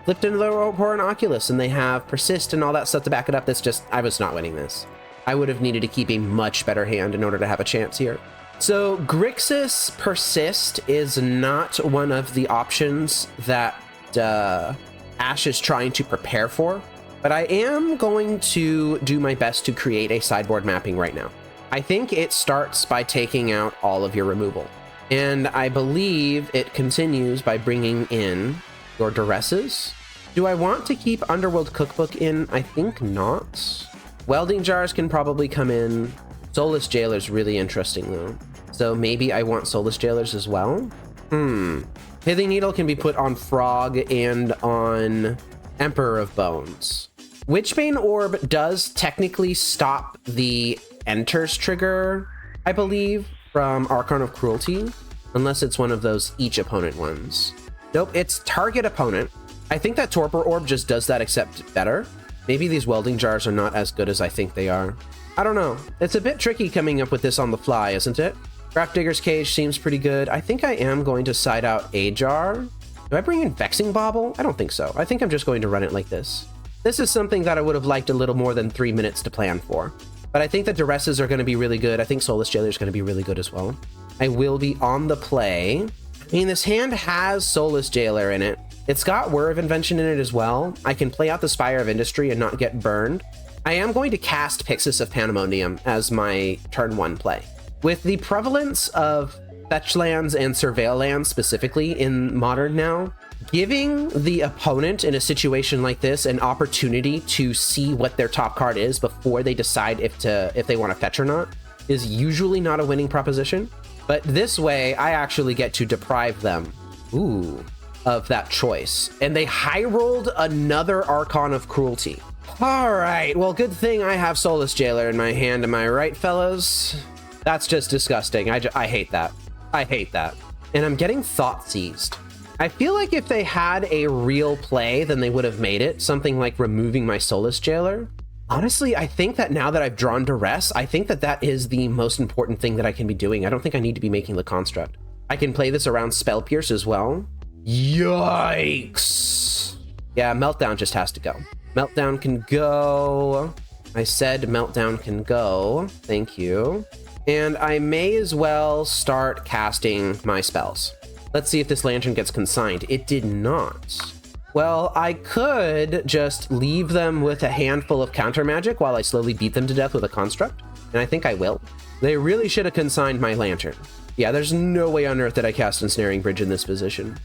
flipped into their Abhorrent Oculus, and they have Persist and all that stuff to back it up. That's just, I was not winning this. I would have needed to keep a much better hand in order to have a chance here. So Grixis Persist is not one of the options that Ash is trying to prepare for, but I am going to do my best to create a sideboard mapping right now. I think it starts by taking out all of your removal, and I believe it continues by bringing in your Duresses. Do I want to keep Underworld Cookbook in? I think not. Welding Jars can probably come in. Soulless Jailer's really interesting though, so maybe I want Soulless Jailers as well. Pithing Needle can be put on Frog and on Emperor of Bones. Witchbane Orb does technically stop the Enters trigger, I believe, from Archon of Cruelty, unless it's one of those each opponent ones. Nope, it's target opponent. I think that Torpor Orb just does that, except better. Maybe these Welding Jars are not as good as I think they are. I don't know. It's a bit tricky coming up with this on the fly, isn't it? Grafdigger's Cage seems pretty good. I think I am going to side out a jar. Do I bring in Vexing Bauble? I don't think so. I think I'm just going to run it like this. This is something that I would have liked a little more than 3 minutes to plan for. But I think the Duresses are going to be really good. I think Soulless Jailer is going to be really good as well. I will be on the play. I mean, this hand has Soulless Jailer in it. It's got Whir of Invention in it as well. I can play out the Spire of Industry and not get burned. I am going to cast Pyxis of Pandemonium as my turn 1 play. With the prevalence of fetch lands and surveil lands specifically in Modern now, giving the opponent in a situation like this an opportunity to see what their top card is before they decide if they want to fetch or not is usually not a winning proposition. But this way, I actually get to deprive them of that choice. And they high rolled another Archon of Cruelty. All right, well, good thing I have Soulless Jailer in my hand. Am I right, fellas? That's just disgusting. I hate that. I hate that. And I'm getting Thought Seized. I feel like if they had a real play, then they would have made it. Something like removing my Soulless Jailer. Honestly, I think that now that I've drawn Duress, I think that that is the most important thing that I can be doing. I don't think I need to be making the construct. I can play this around Spell Pierce as well. Yikes. Yeah, Meltdown just has to go. Meltdown can go. I said Meltdown can go. Thank you. And I may as well start casting my spells. Let's see if this Lantern gets consigned. It did not. Well, I could just leave them with a handful of counter magic while I slowly beat them to death with a construct. And I think I will. They really should have consigned my Lantern. Yeah, there's no way on earth that I cast Ensnaring Bridge in this position.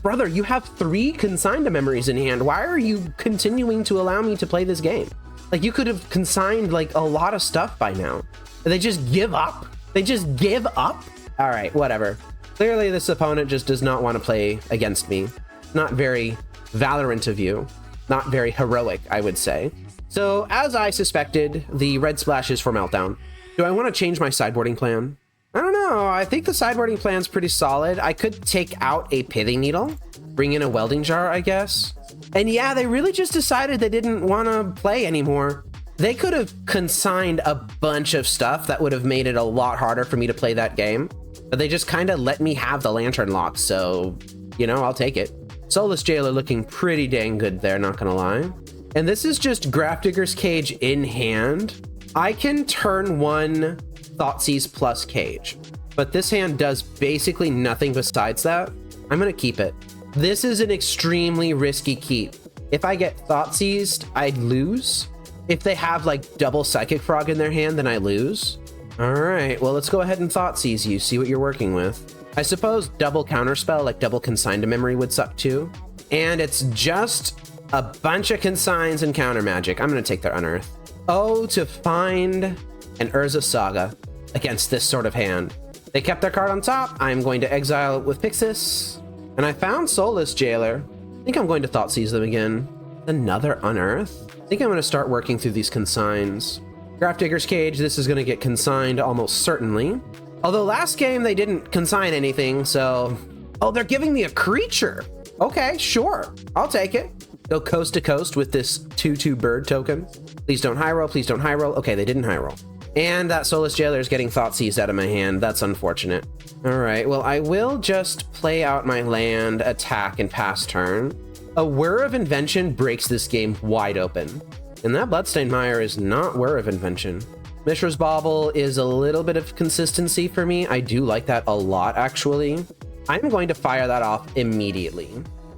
Brother, you have 3 consigned memories in hand. Why are you continuing to allow me to play this game? Like, you could have consigned like a lot of stuff by now. They just give up. They just give up. All right, whatever. Clearly this opponent just does not want to play against me. Not very Valorant of you. Not very heroic, I would say. So as I suspected, the red splash is for Meltdown. Do I want to change my sideboarding plan? I don't know. I think the sideboarding plan's pretty solid. I could take out a Pithing Needle, bring in a Welding Jar, I guess. And yeah, they really just decided they didn't want to play anymore. They could have consigned a bunch of stuff that would have made it a lot harder for me to play that game. But they just kind of let me have the Lantern lock, so, you know, I'll take it. Soulless Jailer looking pretty dang good there, not gonna lie. And this is just Grafdigger's Cage in hand. I can turn 1 Thoughtseize plus Cage. But this hand does basically nothing besides that. I'm going to keep it. This is an extremely risky keep. If I get Thoughtseized, I'd lose. If they have like double Psychic Frog in their hand, then I lose. All right, well, let's go ahead and Thoughtseize you, see what you're working with. I suppose double Counterspell, like double Consign to Memory would suck too. And it's just a bunch of Consigns and Counter Magic. I'm going to take their Unearth. Oh, to find an Urza Saga against this sort of hand. They kept their card on top. I'm going to exile it with Pyxis. And I found Soulless Jailer. I think I'm going to Thoughtseize them again. Another Unearth. I think I'm going to start working through these Consigns. Grafdigger's Cage, this is going to get consigned almost certainly. Although last game they didn't consign anything, so... Oh, they're giving me a creature. Okay, sure. I'll take it. Go coast to coast with this 2/2 bird token. Please don't high roll, please don't high roll. Okay, they didn't high roll. And that Soulless Jailer is getting Thoughtseize out of my hand. That's unfortunate. All right, well, I will just play out my land, attack, and pass turn. A Whir of Invention breaks this game wide open. And that Bloodstained Mire is not Whir of Invention. Mishra's Bauble is a little bit of consistency for me. I do like that a lot, actually. I'm going to fire that off immediately.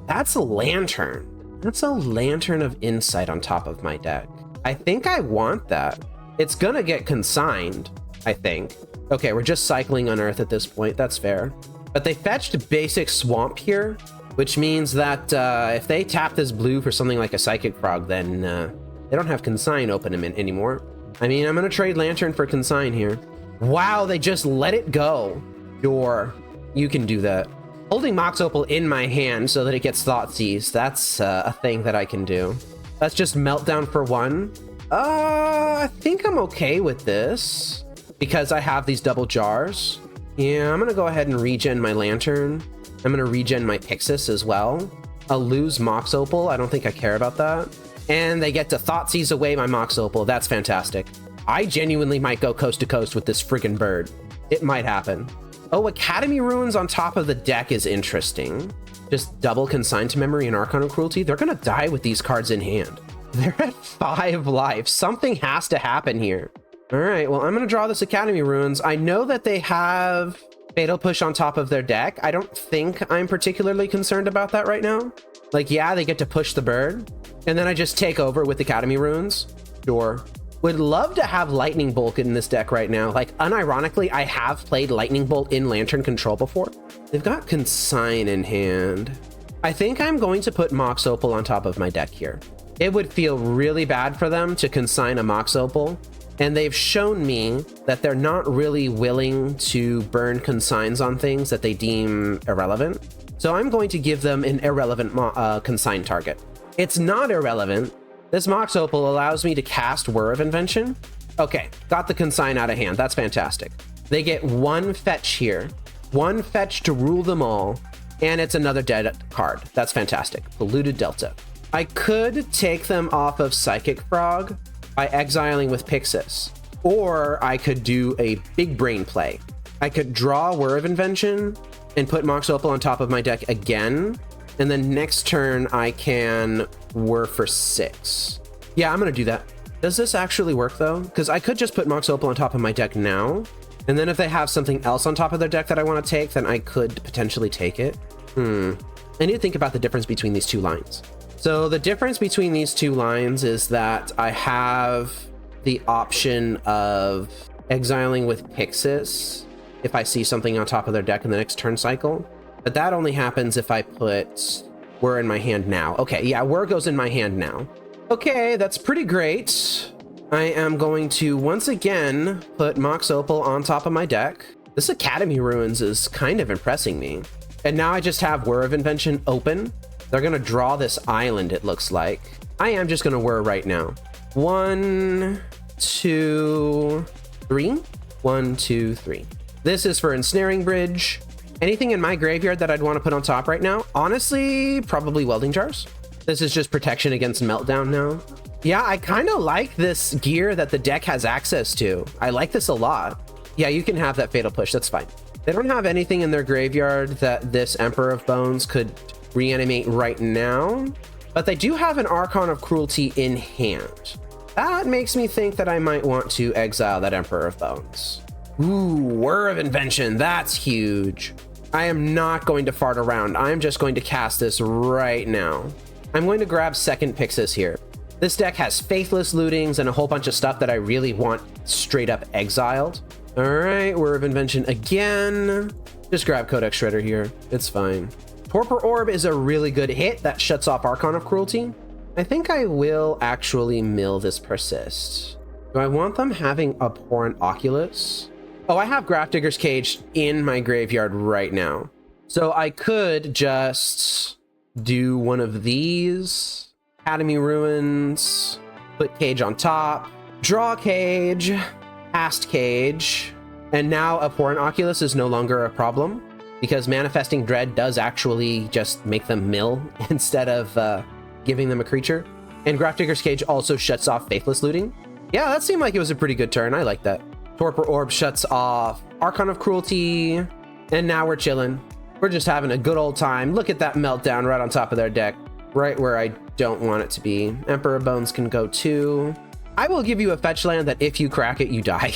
That's a Lantern. That's a Lantern of Insight on top of my deck. I think I want that. It's gonna get consigned, I think. Okay, we're just cycling Unearth at this point. That's fair. But they fetched basic Swamp here, which means that if they tap this blue for something like a Psychic Frog, then they don't have Consign open them in anymore. I mean, I'm gonna trade Lantern for Consign here. Wow, they just let it go. Sure, you can do that. Holding Mox Opal in my hand so that it gets Thoughtseize, that's a thing that I can do. That's just Meltdown for 1. I think I'm okay with this because I have these double jars. Yeah, I'm gonna go ahead and regen my Lantern. I'm gonna regen my Pyxis as well. I'll lose Mox Opal. I don't think I care about that. And they get to Thoughtseize away my Mox Opal. That's fantastic. I genuinely might go coast to coast with this friggin' bird. It might happen. Oh, Academy Ruins on top of the deck is interesting. Just double Consign to Memory and Archon of Cruelty. They're gonna die with these cards in hand. They're at 5 life. Something has to happen here. All right, well, I'm gonna draw this Academy Ruins. I know that they have Fatal Push on top of their deck. I don't think I'm particularly concerned about that right now. Like, yeah, they get to push the bird, and then I just take over with Academy Ruins. Sure. Would love to have Lightning Bolt in this deck right now. Like, unironically, I have played Lightning Bolt in Lantern Control before. They've got Consign in hand. I think I'm going to put Mox Opal on top of my deck here. It would feel really bad for them to consign a Mox Opal, and they've shown me that they're not really willing to burn consigns on things that they deem irrelevant. So I'm going to give them an irrelevant consign target. It's not irrelevant. This Mox Opal allows me to cast Whir of Invention. Okay, got the consign out of hand. That's fantastic. They get 1 fetch here, 1 fetch to rule them all, and it's another dead card. That's fantastic. Polluted Delta. I could take them off of Psychic Frog by exiling with Pyxis, or I could do a big brain play. I could draw Whir of Invention and put Mox Opal on top of my deck again, and then next turn I can Whir for 6. Yeah, I'm gonna do that. Does this actually work though? Because I could just put Mox Opal on top of my deck now, and then if they have something else on top of their deck that I want to take, then I could potentially take it. I need to think about the difference between these two lines. So the difference between these two lines is that I have the option of exiling with Pyxis if I see something on top of their deck in the next turn cycle. But that only happens if I put Whir in my hand now. Okay, yeah, Whir goes in my hand now. Okay, that's pretty great. I am going to once again put Mox Opal on top of my deck. This Academy Ruins is kind of impressing me. And now I just have Whir of Invention open. They're gonna draw this island, it looks like. I am just gonna Whir right now. 1, 2, 3. 1, 2, 3. This is for Ensnaring Bridge. Anything in my graveyard that I'd want to put on top right now? Honestly, probably Welding Jars. This is just protection against Meltdown now. Yeah, I kind of like this gear that the deck has access to. I like this a lot. Yeah, you can have that Fatal Push, that's fine. They don't have anything in their graveyard that this Emperor of Bones could reanimate right now, but they do have an Archon of Cruelty in hand. That makes me think that I might want to exile that Emperor of Bones. Ooh, Whir of Invention. That's huge. I am not going to fart around. I'm just going to cast this right now. I'm going to grab second Pyxis here. This deck has Faithless Lootings and a whole bunch of stuff that I really want straight up exiled. All right, Whir of Invention again. Just grab Codex Shredder here. It's fine. Torpor Orb is a really good hit that shuts off Archon of Cruelty. I think I will actually mill this Persist. Do I want them having Abhorrent Oculus? Oh, I have Grafdigger's Cage in my graveyard right now. So I could just do one of these. Academy Ruins, put Cage on top, draw Cage, cast Cage, and now Abhorrent Oculus is no longer a problem because Manifesting Dread does actually just make them mill instead of giving them a creature. And Grafdigger's Cage also shuts off Faithless Looting. Yeah, that seemed like it was a pretty good turn. I like that. Torpor Orb shuts off Archon of Cruelty, and now we're chilling. We're just having a good old time. Look at that meltdown right on top of their deck, right where I don't want it to be. Emperor Bones can go too. I will give you a fetch land that if you crack it, you die.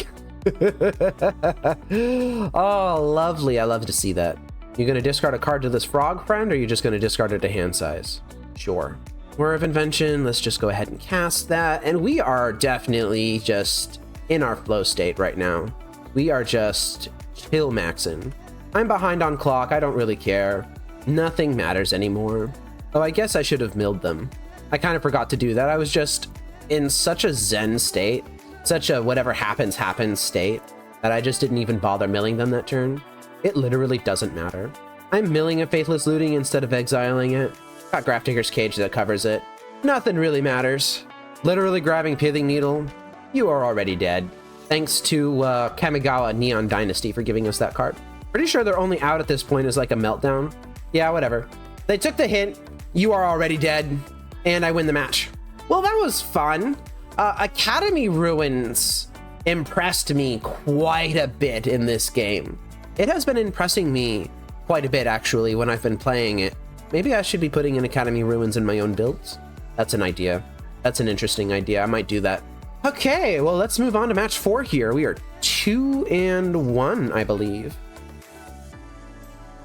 Oh, lovely. I love to see that. You're going to discard a card to this frog friend, or are you just going to discard it to hand size? Sure. Whir of Invention. Let's just go ahead and cast that. And we are definitely just in our flow state right now. We are just chill maxing. I'm behind on clock. I don't really care. Nothing matters anymore. Oh, I guess I should have milled them. I kind of forgot to do that. I was just in such a zen state, such a whatever happens, happens state, that I just didn't even bother milling them that turn. It literally doesn't matter. I'm milling a Faithless Looting instead of exiling it. Got Grafdigger's Cage that covers it. Nothing really matters. Literally grabbing Pithing Needle. You are already dead. Thanks to Kamigawa Neon Dynasty for giving us that card. Pretty sure they're only out at this point as like a meltdown. Yeah, whatever. They took the hint. You are already dead. And I win the match. Well, that was fun. Academy Ruins impressed me quite a bit in this game. It has been impressing me quite a bit, actually, when I've been playing it. Maybe I should be putting in Academy Ruins in my own builds. That's an idea. That's an interesting idea. I might do that. Okay, well, let's move on to match 4 here. We are 2-1, I believe.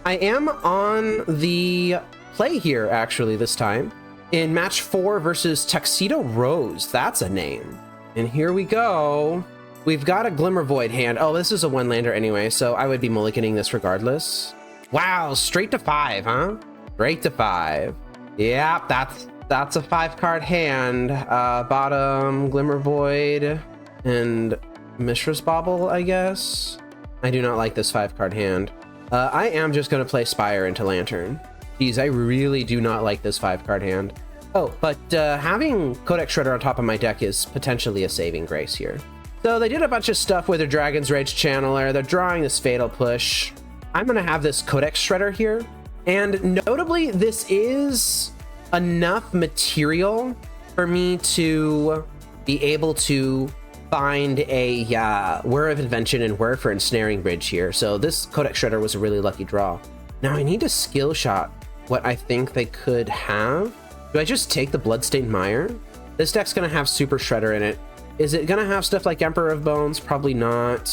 I am on the play here, actually, this time. In match 4 versus TuxedoRose. That's a name. And here we go. We've got a Glimmer Void hand. Oh, this is a 1-lander anyway, so I would be mulliganing this regardless. Wow, straight to 5, huh? Straight to 5. Yeah, that's a 5-card hand. Bottom, Glimmer Void, and Mishra's Bauble, I guess. I do not like this 5-card hand. I am just going to play Spire into Lantern. Geez, I really do not like this 5-card hand. Oh, but having Codex Shredder on top of my deck is potentially a saving grace here. So they did a bunch of stuff with their Dragon's Rage Channeler. They're drawing this Fatal Push. I'm going to have this Codex Shredder here. And notably, this is enough material for me to be able to find a Whir of Invention and Whir for Ensnaring Bridge here. So this Codex Shredder was a really lucky draw. Now I need to skill shot what I think they could have. Do I just take the Bloodstained Mire? This deck's gonna have Super Shredder in it. Is it gonna have stuff like Emperor of Bones? Probably not.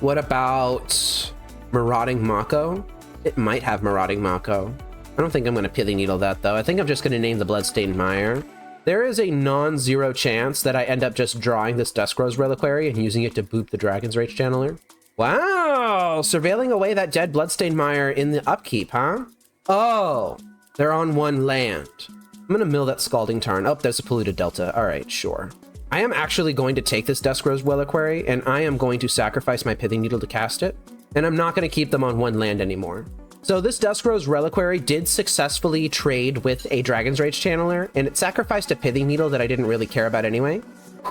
What about Marauding Mako? It might have Marauding Mako. I don't think I'm gonna Pithing Needle that though. I think I'm just gonna name the Bloodstained Mire. There is a non-zero chance that I end up just drawing this Duskrose Reliquary and using it to boop the Dragon's Rage Channeler. Wow, surveilling away that dead Bloodstained Mire in the upkeep, huh? Oh, they're on 1 land. I'm gonna mill that Scalding Tarn. Oh, there's a Polluted Delta. All right, sure. I am actually going to take this Duskrose Reliquary, and I am going to sacrifice my Pithing Needle to cast it, and I'm not gonna keep them on 1 land anymore. So this Duskrose Reliquary did successfully trade with a Dragon's Rage Channeler, and it sacrificed a Pithing Needle that I didn't really care about anyway.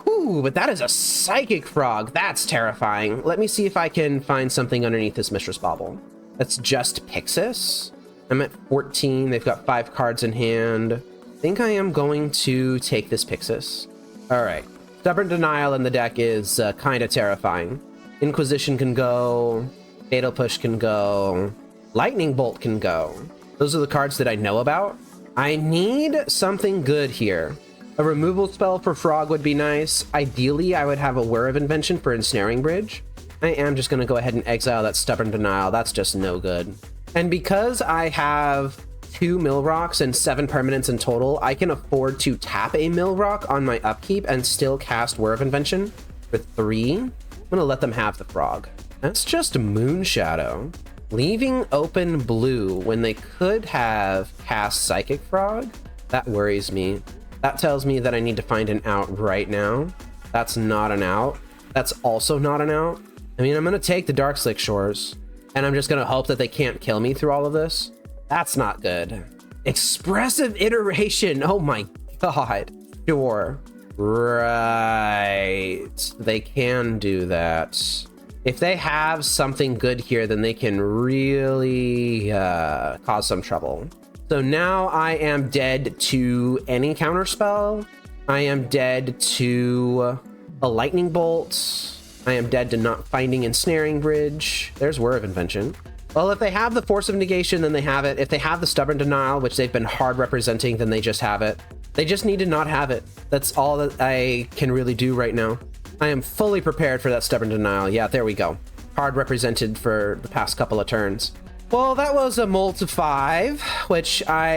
Whew, but that is a Psychic Frog. That's terrifying. Let me see if I can find something underneath this Mishra's Bauble. That's just Pyxis. I'm at 14. They've got 5 cards in hand. I think I am going to take this Pyxis. All right. Stubborn Denial in the deck is kind of terrifying. Inquisition can go. Fatal Push can go. Lightning Bolt can go. Those are the cards that I know about. I need something good here. A removal spell for Frog would be nice. Ideally, I would have a Whir of Invention for Ensnaring Bridge. I am just going to go ahead and exile that Stubborn Denial. That's just no good. And because I have 2 Mill Rocks and 7 permanents in total, I can afford to tap a Mill Rock on my upkeep and still cast Whir of Invention for 3. I'm going to let them have the frog. That's just Moonshadow. Leaving open blue when they could have cast Psychic Frog? That worries me. That tells me that I need to find an out right now. That's not an out. That's also not an out. I mean, I'm going to take the Darkslick Shores, and I'm just going to hope that they can't kill me through all of this. That's not good. Expressive Iteration. Oh my god. Sure. Right. They can do that. If they have something good here, then they can really cause some trouble. So now I am dead to any counterspell. I am dead to a Lightning Bolt. I am dead to not finding Ensnaring Bridge. There's Whir of Invention. Well, if they have the Force of Negation, then they have it. If they have the Stubborn Denial, which they've been hard representing, then they just have it. They just need to not have it. That's all that I can really do right now. I am fully prepared for that Stubborn Denial. Yeah, there we go. Hard represented for the past couple of turns. Well, that was a mull to 5, which I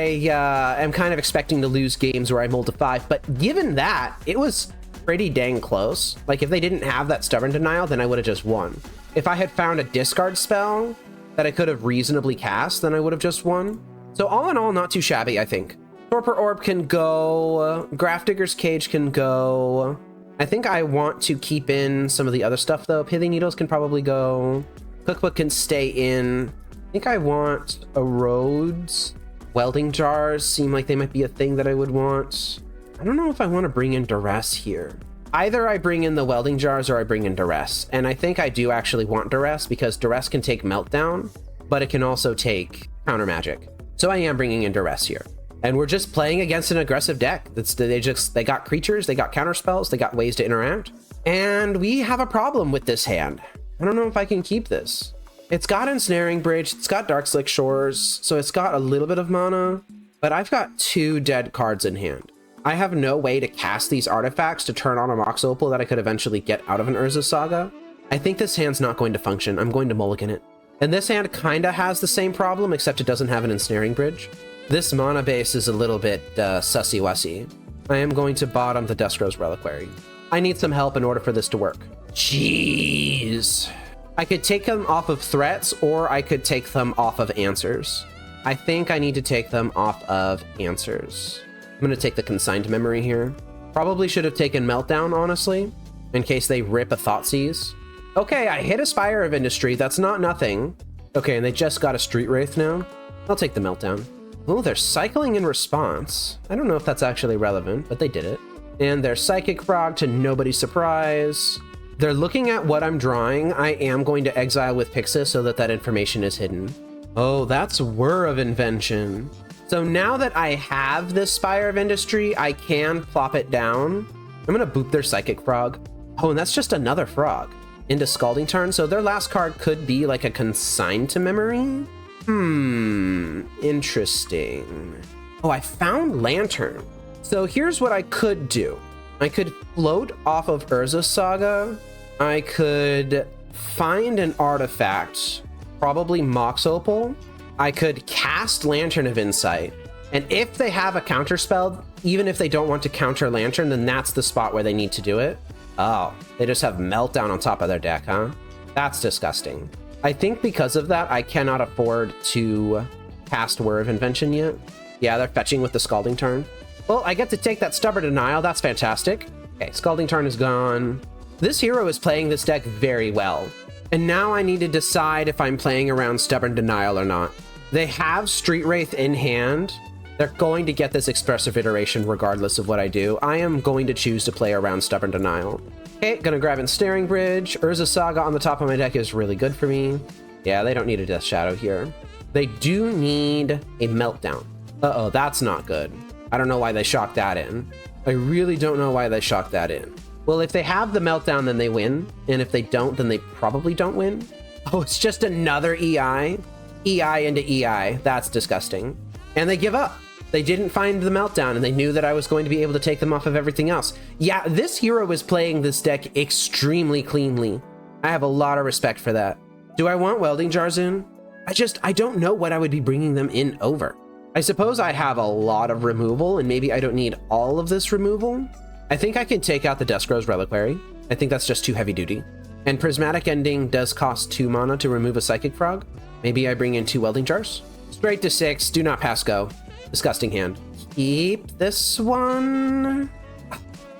am kind of expecting to lose games where I mull to 5. But given that, it was pretty dang close. Like, if they didn't have that Stubborn Denial, then I would have just won. If I had found a discard spell that I could have reasonably cast, then I would have just won. So all in all, not too shabby, I think. Torpor Orb can go. Grafdigger's Cage can go. I think I want to keep in some of the other stuff, though. Pithing Needles can probably go. Cookbook can stay in. I think I want a Rhodes. Welding Jars seem like they might be a thing that I would want. I don't know if I want to bring in Duress here. Either I bring in the Welding Jars or I bring in Duress. And I think I do actually want Duress because Duress can take Meltdown, but it can also take Counter Magic. So I am bringing in Duress here. And we're just playing against an aggressive deck. They got creatures, they got counter spells, they got ways to interact. And we have a problem with this hand. I don't know if I can keep this. It's got Ensnaring Bridge, it's got Darkslick Shores, so it's got a little bit of mana, but I've got 2 dead cards in hand. I have no way to cast these artifacts to turn on a Mox Opal that I could eventually get out of an Urza Saga. I think this hand's not going to function. I'm going to mulligan it. And this hand kinda has the same problem, except it doesn't have an Ensnaring Bridge. This mana base is a little bit sussy-wussy. I am going to bottom the Duskrose Reliquary. I need some help in order for this to work. Jeez. I could take them off of threats, or I could take them off of answers. I think I need to take them off of answers. I'm going to take the Consigned Memory here. Probably should have taken Meltdown, honestly, in case they rip a Thoughtseize. Okay, I hit a Spire of Industry. That's not nothing. Okay, and they just got a Street Wraith now. I'll take the Meltdown. Oh, they're cycling in response. I don't know if that's actually relevant, but they did it. And they're Psychic Frog to nobody's surprise. They're looking at what I'm drawing. I am going to exile with Pyxis so that that information is hidden. Oh, that's Whir of Invention. So now that I have this Spire of Industry, I can plop it down. I'm going to boop their Psychic Frog. Oh, and that's just another frog into Scalding Tarn. So their last card could be like a Consigned to Memory. Interesting. Oh, I found Lantern. So here's what I could do. I could float off of Urza Saga. I could find an artifact, probably Mox Opal. I could cast Lantern of Insight. And if they have a counter spell, even if they don't want to counter Lantern, then that's the spot where they need to do it. Oh, they just have Meltdown on top of their deck, huh? That's disgusting. I think because of that, I cannot afford to cast Whir of Invention yet. Yeah, they're fetching with the Scalding Tarn. Well, I get to take that Stubborn Denial. That's fantastic. Okay, Scalding Tarn is gone. This hero is playing this deck very well. And now I need to decide if I'm playing around Stubborn Denial or not. They have Street Wraith in hand. They're going to get this Expressive Iteration regardless of what I do. I am going to choose to play around Stubborn Denial. Okay, gonna grab Ensnaring Bridge. Urza Saga on the top of my deck is really good for me. Yeah, they don't need a Death Shadow here. They do need a Meltdown. Uh-oh, that's not good. I don't know why they shocked that in. I really don't know why they shocked that in. Well, if they have the Meltdown, then they win. And if they don't, then they probably don't win. Oh, it's just another EI? EI into EI. That's disgusting. And they give up. They didn't find the Meltdown, and they knew that I was going to be able to take them off of everything else. Yeah, this hero is playing this deck extremely cleanly. I have a lot of respect for that. Do I want welding jars in? I don't know what I would be bringing them in over. I suppose I have a lot of removal and maybe I don't need all of this removal. I think I can take out the DestinyDeferred Reliquary. I think that's just too heavy duty. And Prismatic Ending does cost 2 mana to remove a Psychic Frog. Maybe I bring in 2 welding jars. Straight to 6, do not pass go. Disgusting hand. Keep this one.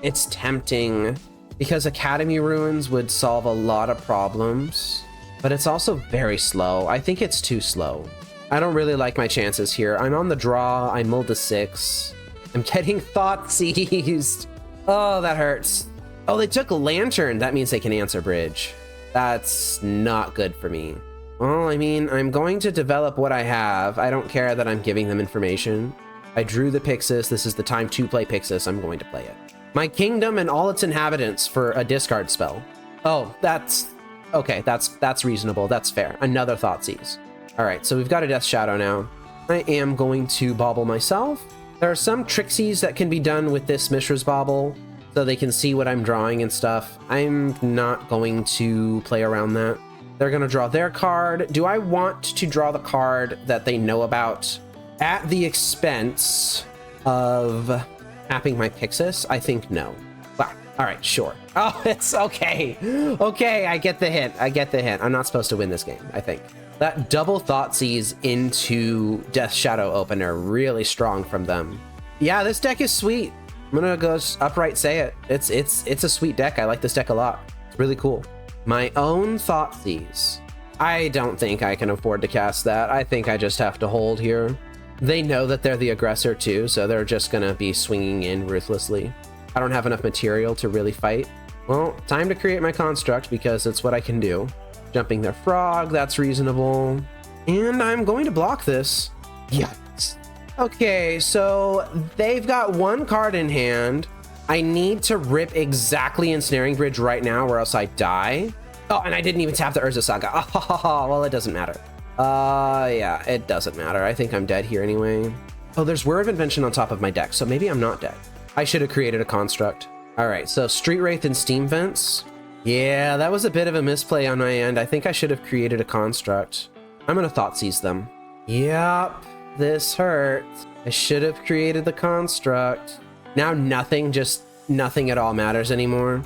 It's tempting because Academy Ruins would solve a lot of problems, but it's also very slow. I think it's too slow. I don't really like my chances here. I'm on the draw. I mulled to 6. I'm getting thought seized. Oh, that hurts. Oh, they took Lantern. That means they can answer Bridge. That's not good for me. Well, I mean, I'm going to develop what I have. I don't care that I'm giving them information. I drew the Pyxis. This is the time to play Pyxis. I'm going to play it. My kingdom and all its inhabitants for a discard spell. Oh, that's okay. That's reasonable. That's fair. Another Thoughtseize. All right, so we've got a Death Shadow now. I am going to bauble myself. There are some trixies that can be done with this Mishra's Bauble, so they can see what I'm drawing and stuff. I'm not going to play around that. They're going to draw their card. Do I want to draw the card that they know about at the expense of tapping my Pyxis? I think no. Wow. All right, sure. Oh, it's okay. Okay, I get the hint. I get the hint. I'm not supposed to win this game, I think. That double Thoughtseize into Death Shadow Opener, really strong from them. Yeah, this deck is sweet. I'm gonna go upright say it. It's a sweet deck. I like this deck a lot. It's really cool. My own Thoughtseize. I don't think I can afford to cast that. I think I just have to hold here. They know that they're the aggressor too, so they're just gonna be swinging in ruthlessly. I don't have enough material to really fight. Well, time to create my construct because it's what I can do. Jumping their frog, that's reasonable. And I'm going to block this. Yes. Okay, so they've got 1 card in hand. I need to rip exactly Ensnaring Bridge right now or else I die. Oh, and I didn't even tap the Urza Saga. Oh, well, it doesn't matter. Yeah, it doesn't matter. I think I'm dead here anyway. Oh, there's Whir of Invention on top of my deck, so maybe I'm not dead. I should have created a construct. All right, so Street Wraith and Steam Vents. Yeah, that was a bit of a misplay on my end. I think I should have created a construct. I'm gonna Thoughtseize them. Yep, this hurts. I should have created the construct. Now nothing at all matters anymore.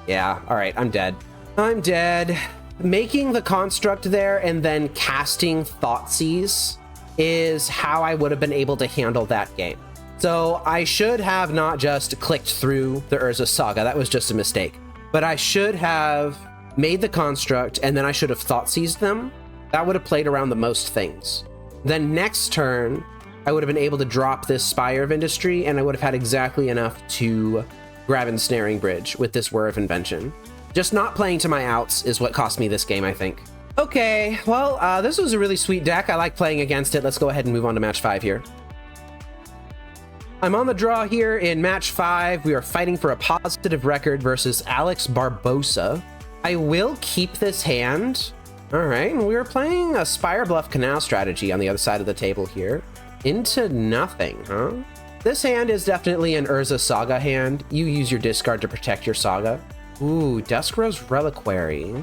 Yeah, all right, I'm dead. I'm dead. Making the construct there and then casting Thoughtseize is how I would have been able to handle that game. So I should have not just clicked through the Urza Saga. That was just a mistake. But I should have made the construct and then I should have Thoughtseized them. That would have played around the most things. Then next turn, I would have been able to drop this Spire of Industry and I would have had exactly enough to grab Ensnaring Bridge with this Whir of Invention. Just not playing to my outs is what cost me this game, I think. Okay, well, this was a really sweet deck. I like playing against it. Let's go ahead and move on to match 5 here. I'm on the draw here in match 5. We are fighting for a positive record versus AlexBarbosa. I will keep this hand. All right, and we are playing a Spire Bluff Canal strategy on the other side of the table here. Into nothing, huh? This hand is definitely an Urza Saga hand. You use your discard to protect your Saga. Ooh, DestinyDeferred Reliquary.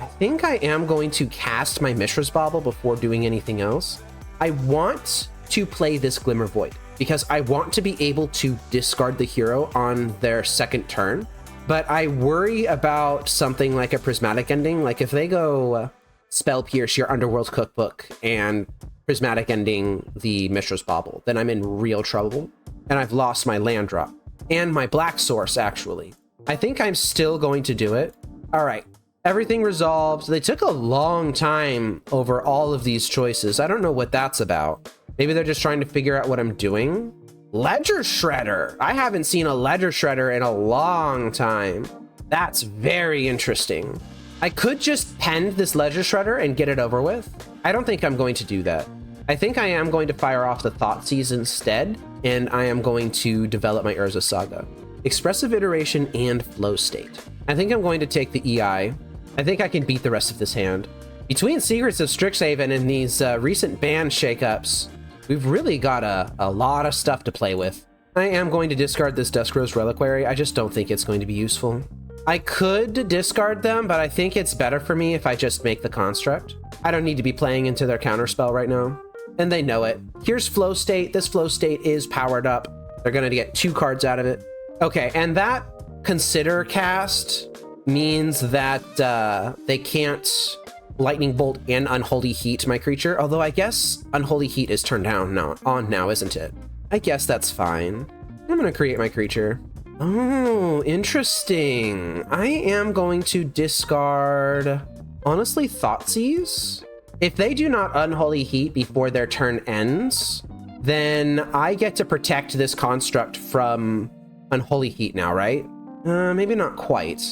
I think I am going to cast my Mishra's Bauble before doing anything else. I want to play this Glimmer Void because I want to be able to discard the hero on their second turn. But I worry about something like a Prismatic Ending. Like if they go Spell Pierce your Underworld Cookbook and Prismatic Ending the Mishra's Bauble, then I'm in real trouble. And I've lost my land drop and my black source, actually. I think I'm still going to do it. All right, everything resolved. They took a long time over all of these choices. I don't know what that's about. Maybe they're just trying to figure out what I'm doing. Ledger Shredder. I haven't seen a Ledger Shredder in a long time. That's very interesting. I could just pen this Ledger Shredder and get it over with. I don't think I'm going to do that. I think I am going to fire off the Thoughtseize instead, and I am going to develop my Urza Saga. Expressive Iteration and Flow State. I think I'm going to take the EI. I think I can beat the rest of this hand. Between Secrets of Strixhaven and these recent ban shakeups, we've really got a lot of stuff to play with. I am going to discard this DestinyDeferred Reliquary. I just don't think it's going to be useful. I could discard them, but I think it's better for me if I just make the construct. I don't need to be playing into their counterspell right now. And they know it. Here's flow state. This flow state is powered up. They're going to get 2 cards out of it. Okay, and that consider cast means that they can't lightning bolt and unholy heat my creature. Although I guess unholy heat is turned on now, isn't it? I guess that's fine. I'm going to create my creature. Oh, interesting. I am going to discard, honestly, Thoughtseize. If they do not unholy heat before their turn ends, then I get to protect this construct from unholy heat now, right? Maybe not quite.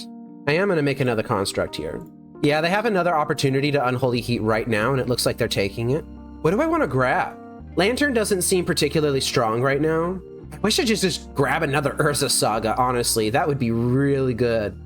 I am going to make another construct here. Yeah, they have another opportunity to unholy heat right now, and it looks like they're taking it. What do I want to grab? Lantern doesn't seem particularly strong right now. I wish I just grab another Urza Saga, honestly. That would be really good.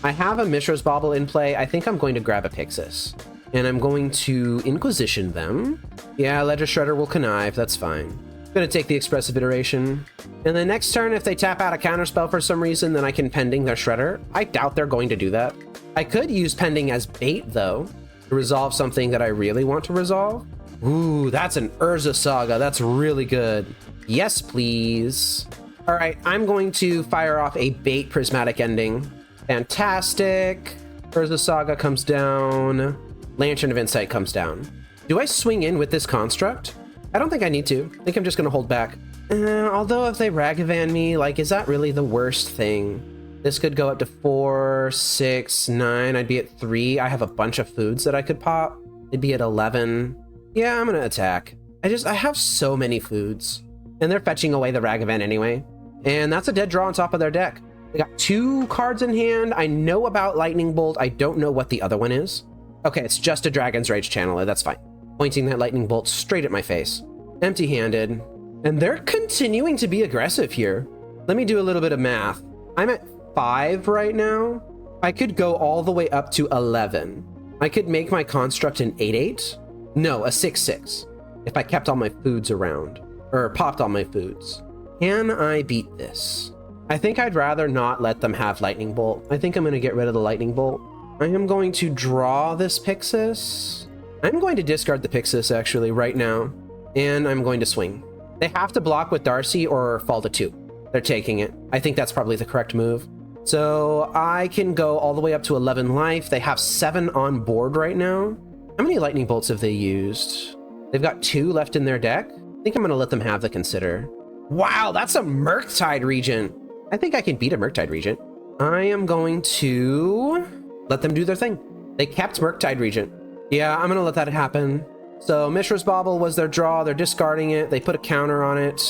I have a Mishra's Bauble in play. I think I'm going to grab a Pyxis. And I'm going to Inquisition them. Yeah, Ledger Shredder will connive. That's fine. I'm going to take the Expressive Iteration. And the next turn, if they tap out a counterspell for some reason, then I can Pending their Shredder. I doubt they're going to do that. I could use Pending as bait, though, to resolve something that I really want to resolve. Ooh, that's an Urza Saga. That's really good. Yes, please. All right, I'm going to fire off a bait Prismatic Ending. Fantastic. Urza Saga comes down. Lantern of Insight comes down. Do I swing in with this construct? I don't think I need to. I think I'm just going to hold back. Although if they Ragavan me, like, is that really the worst thing? This could go up to 4, 6, 9. I'd be at 3. I have a bunch of foods that I could pop. It'd be at 11. Yeah, I'm going to attack. I have so many foods. And they're fetching away the Ragavan anyway. And that's a dead draw on top of their deck. They got 2 cards in hand. I know about Lightning Bolt. I don't know what the other one is. Okay, it's just a Dragon's Rage Channeler. That's fine. Pointing that Lightning Bolt straight at my face. Empty-handed. And they're continuing to be aggressive here. Let me do a little bit of math. I'm at 5 right now. I could go all the way up to 11. I could make my construct an 8/8. No, a 6/6. If I kept all my foods around. Or popped all my foods. Can I beat this? I think I'd rather not let them have Lightning Bolt. I think I'm going to get rid of the Lightning Bolt. I am going to draw this Pyxis. I'm going to discard the Pyxis, actually, right now. And I'm going to swing. They have to block with Darcy or fall to 2. They're taking it. I think that's probably the correct move. So I can go all the way up to 11 life. They have 7 on board right now. How many Lightning Bolts have they used? They've got 2 left in their deck. I think I'm going to let them have the Consider. Wow, that's a Murktide Regent. I think I can beat a Murktide Regent. I am going to let them do their thing. They kept Murktide Regent. Yeah, I'm going to let that happen. So Mishra's Bauble was their draw. They're discarding it. They put a counter on it.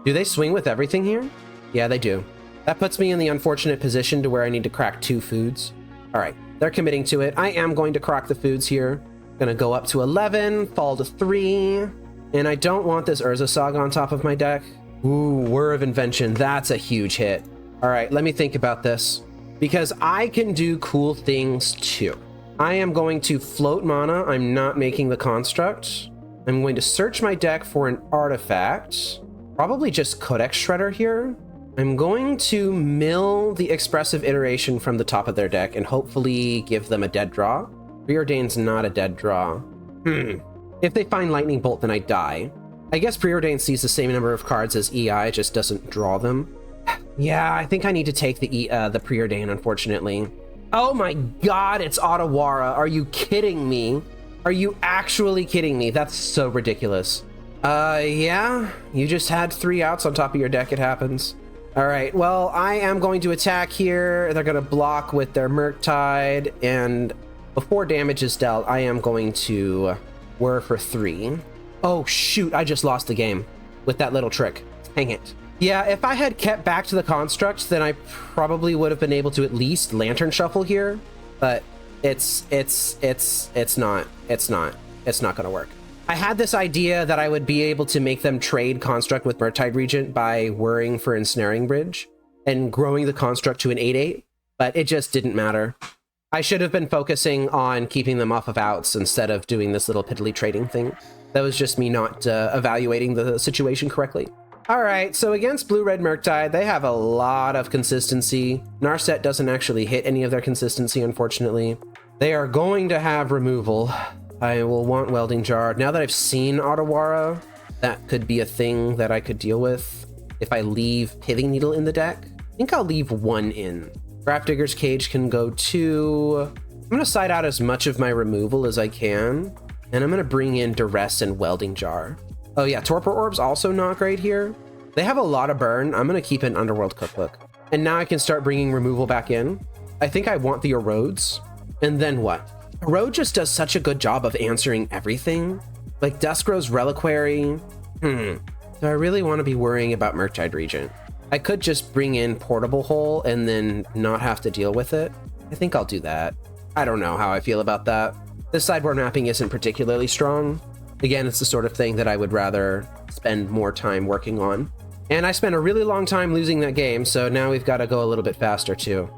Do they swing with everything here? Yeah, they do. That puts me in the unfortunate position to where I need to crack 2 foods. All right, they're committing to it. I am going to crack the foods here. Going to go up to 11, fall to 3. And I don't want this Urza Saga on top of my deck. Ooh, Whir of Invention. That's a huge hit. All right, let me think about this. Because I can do cool things too. I am going to float mana. I'm not making the construct. I'm going to search my deck for an artifact. Probably just Codex Shredder here. I'm going to mill the Expressive Iteration from the top of their deck and hopefully give them a dead draw. Preordain's not a dead draw. If they find Lightning Bolt, then I die. I guess Preordain sees the same number of cards as EI, just doesn't draw them. Yeah, I think I need to take the Preordain, unfortunately. Oh my god, it's Otawara. Are you kidding me? Are you actually kidding me? That's so ridiculous. Yeah, you just had 3 outs on top of your deck, it happens. All right, well, I am going to attack here. They're going to block with their Murktide, and before damage is dealt, I am going to Whir for 3. Oh, shoot, I just lost the game with that little trick. Hang it. Yeah, if I had kept back to the constructs, then I probably would have been able to at least Lantern Shuffle here, but it's not going to work. I had this idea that I would be able to make them trade construct with Murktide Regent by whirring for Ensnaring Bridge and growing the construct to an 8/8, but it just didn't matter. I should have been focusing on keeping them off of outs instead of doing this little piddly trading thing. That was just me not evaluating the situation correctly. All right, so against blue-red Murktide, they have a lot of consistency. Narset doesn't actually hit any of their consistency, unfortunately. They are going to have removal. I will want Welding Jar. Now that I've seen Otawara, that could be a thing that I could deal with. If I leave Pithing Needle in the deck, I think I'll leave one in. Grafdigger's Cage can go 2. I'm gonna side out as much of my removal as I can, and I'm gonna bring in Duress and Welding Jar. Oh yeah, Torpor Orb's also not great here. They have a lot of burn. I'm gonna keep an Underworld Cookbook. And now I can start bringing removal back in. I think I want the Erodes. And then what? Erode just does such a good job of answering everything. Like Duskrow's Reliquary. Do I really want to be worrying about Murktide Regent? I could just bring in Portable Hole and then not have to deal with it. I think I'll do that. I don't know how I feel about that. This sideboard mapping isn't particularly strong. Again, it's the sort of thing that I would rather spend more time working on. And I spent a really long time losing that game, so now we've got to go a little bit faster too.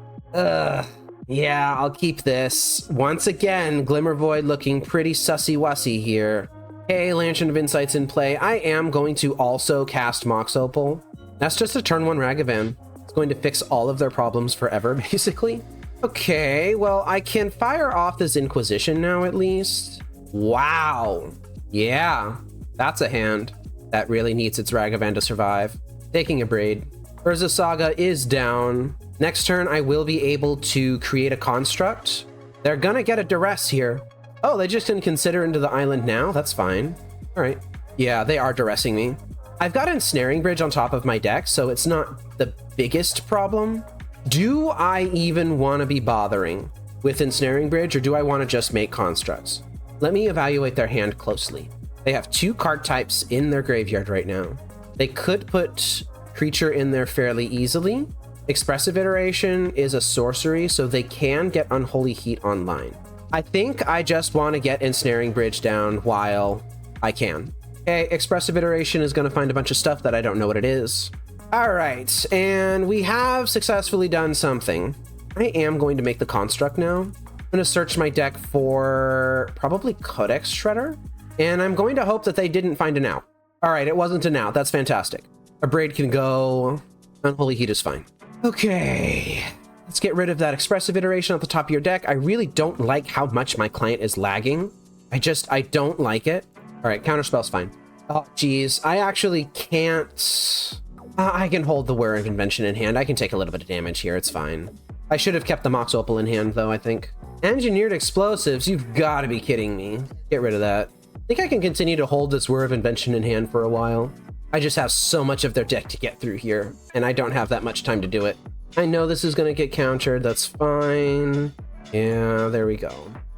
Yeah, I'll keep this. Once again, Glimmervoid looking pretty sussy-wussy here. Hey, Lantern of Insight's in play. I am going to also cast Mox Opal. That's just a turn 1 Ragavan. It's going to fix all of their problems forever, basically. Okay, well, I can fire off this Inquisition now, at least. Wow. Yeah, that's a hand that really needs its Ragavan to survive. Taking a Braid. Urza Saga is down. Next turn, I will be able to create a construct. They're gonna get a Duress here. Oh, they just didn't consider into the island now? That's fine. All right. Yeah, they are Duressing me. I've got Ensnaring Bridge on top of my deck, so it's not the biggest problem. Do I even want to be bothering with Ensnaring Bridge, or do I want to just make constructs? Let me evaluate their hand closely. They have 2 card types in their graveyard right now. They could put creature in there fairly easily. Expressive Iteration is a sorcery, so they can get Unholy Heat online. I think I just want to get Ensnaring Bridge down while I can. Okay, Expressive Iteration is going to find a bunch of stuff that I don't know what it is. All right, and we have successfully done something. I am going to make the construct now. I'm going to search my deck for probably Codex Shredder, and I'm going to hope that they didn't find an out. All right, it wasn't an out. That's fantastic. A Braid can go. Unholy Heat is fine. Okay, let's get rid of that Expressive Iteration at the top of your deck. I really don't like how much my client is lagging. I don't like it. All right, Counterspell's fine. Oh, geez, I actually can't. I can hold the Whir of Invention in hand. I can take a little bit of damage here. It's fine. I should have kept the Mox Opal in hand, though, I think. Engineered Explosives, you've got to be kidding me. Get rid of that. I think I can continue to hold this Whir of Invention in hand for a while. I just have so much of their deck to get through here, and I don't have that much time to do it. I know this is going to get countered. That's fine. Yeah, there we go.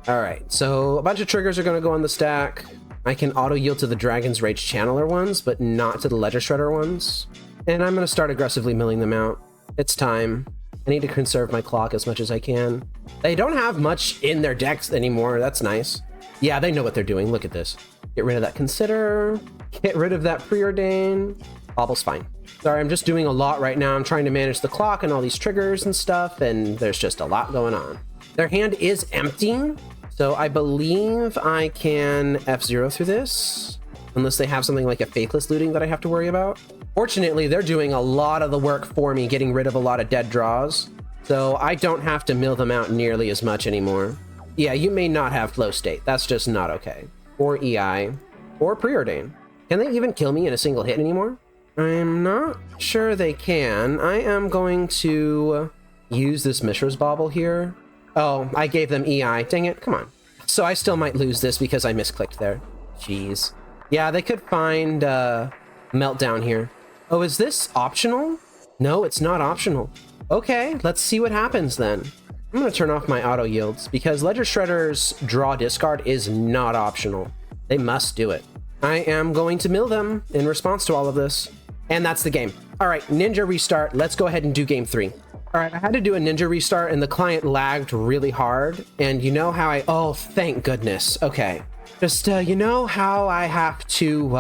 All right, so a bunch of triggers are going to go on the stack. I can auto-yield to the Dragon's Rage Channeler ones, but not to the Ledger Shredder ones. And I'm going to start aggressively milling them out. It's time. I need to conserve my clock as much as I can. They don't have much in their decks anymore. That's nice. Yeah, they know what they're doing. Look at this. Get rid of that Consider. Get rid of that Preordain. Bobble's fine. Sorry, I'm just doing a lot right now. I'm trying to manage the clock and all these triggers and stuff, and there's just a lot going on. Their hand is empty, so I believe I can F0 through this, unless they have something like a Faithless Looting that I have to worry about. Fortunately, they're doing a lot of the work for me, getting rid of a lot of dead draws, so I don't have to mill them out nearly as much anymore. Yeah, you may not have Flow State. That's just not okay. Or EI. Or Preordain. Can they even kill me in a single hit anymore? I'm not sure they can. I am going to use this Mishra's Bauble here. Oh, I gave them EI. Dang it, come on. So I still might lose this because I misclicked there. Jeez. Yeah, they could find Meltdown here. Oh, is this optional? No, it's not optional. Okay, let's see what happens then. I'm going to turn off my auto yields because Ledger Shredder's draw discard is not optional. They must do it. I am going to mill them in response to all of this. And that's the game. All right, Ninja Restart. Let's go ahead and do game 3. All right, I had to do a Ninja Restart and the client lagged really hard. And you know how oh, thank goodness. Okay. Just, you know how I have to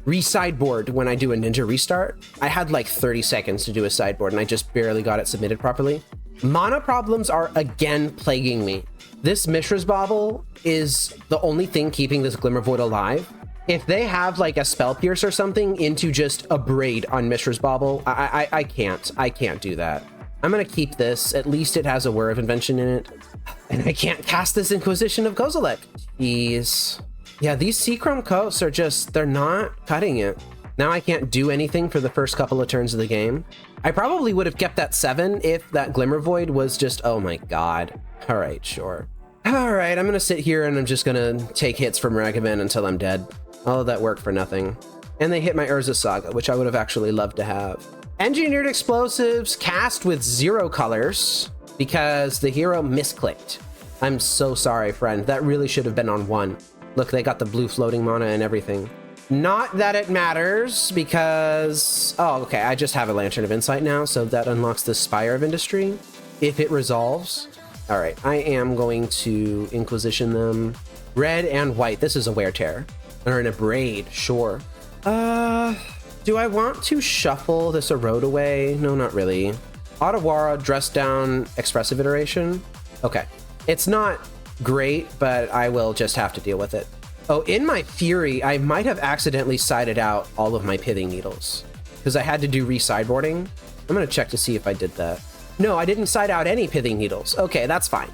re-sideboard when I do a Ninja Restart? I had like 30 seconds to do a sideboard and I just barely got it submitted properly. Mana problems are again plaguing me. This Mishra's Bauble is the only thing keeping this Glimmervoid alive. If they have like a spell pierce or something into just a braid on Mishra's Bauble, I can't do that. I'm gonna keep this. At least it has a Whir of Invention in it. And I can't cast this Inquisition of Kozilek. Jeez. Yeah, these Seachrome coasts are just, they're not cutting it. Now I can't do anything for the first couple of turns of the game. I probably would have kept that 7 if that Glimmer Void was just, oh my god. All right, sure. All right, I'm gonna sit here and I'm just gonna take hits from Ragavan until I'm dead. All of that worked for nothing. And they hit my Urza Saga, which I would have actually loved to have. Engineered Explosives cast with 0 colors because the hero misclicked. I'm so sorry, friend. That really should have been on 1. Look, they got the blue floating mana and everything. Not that it matters because... Oh, okay, I just have a Lantern of Insight now, so that unlocks the Spire of Industry if it resolves. All right, I am going to Inquisition them. Red and white. This is a Wear Tear. Or in a Braid, sure. Do I want to shuffle this Erode away? No, not really. Otawara, Dress Down, Expressive Iteration. Okay. It's not great, but I will just have to deal with it. Oh, in my fury, I might have accidentally sided out all of my Pithing Needles because I had to do re-sideboarding. I'm going to check to see if I did that. No, I didn't side out any Pithing Needles. Okay, that's fine.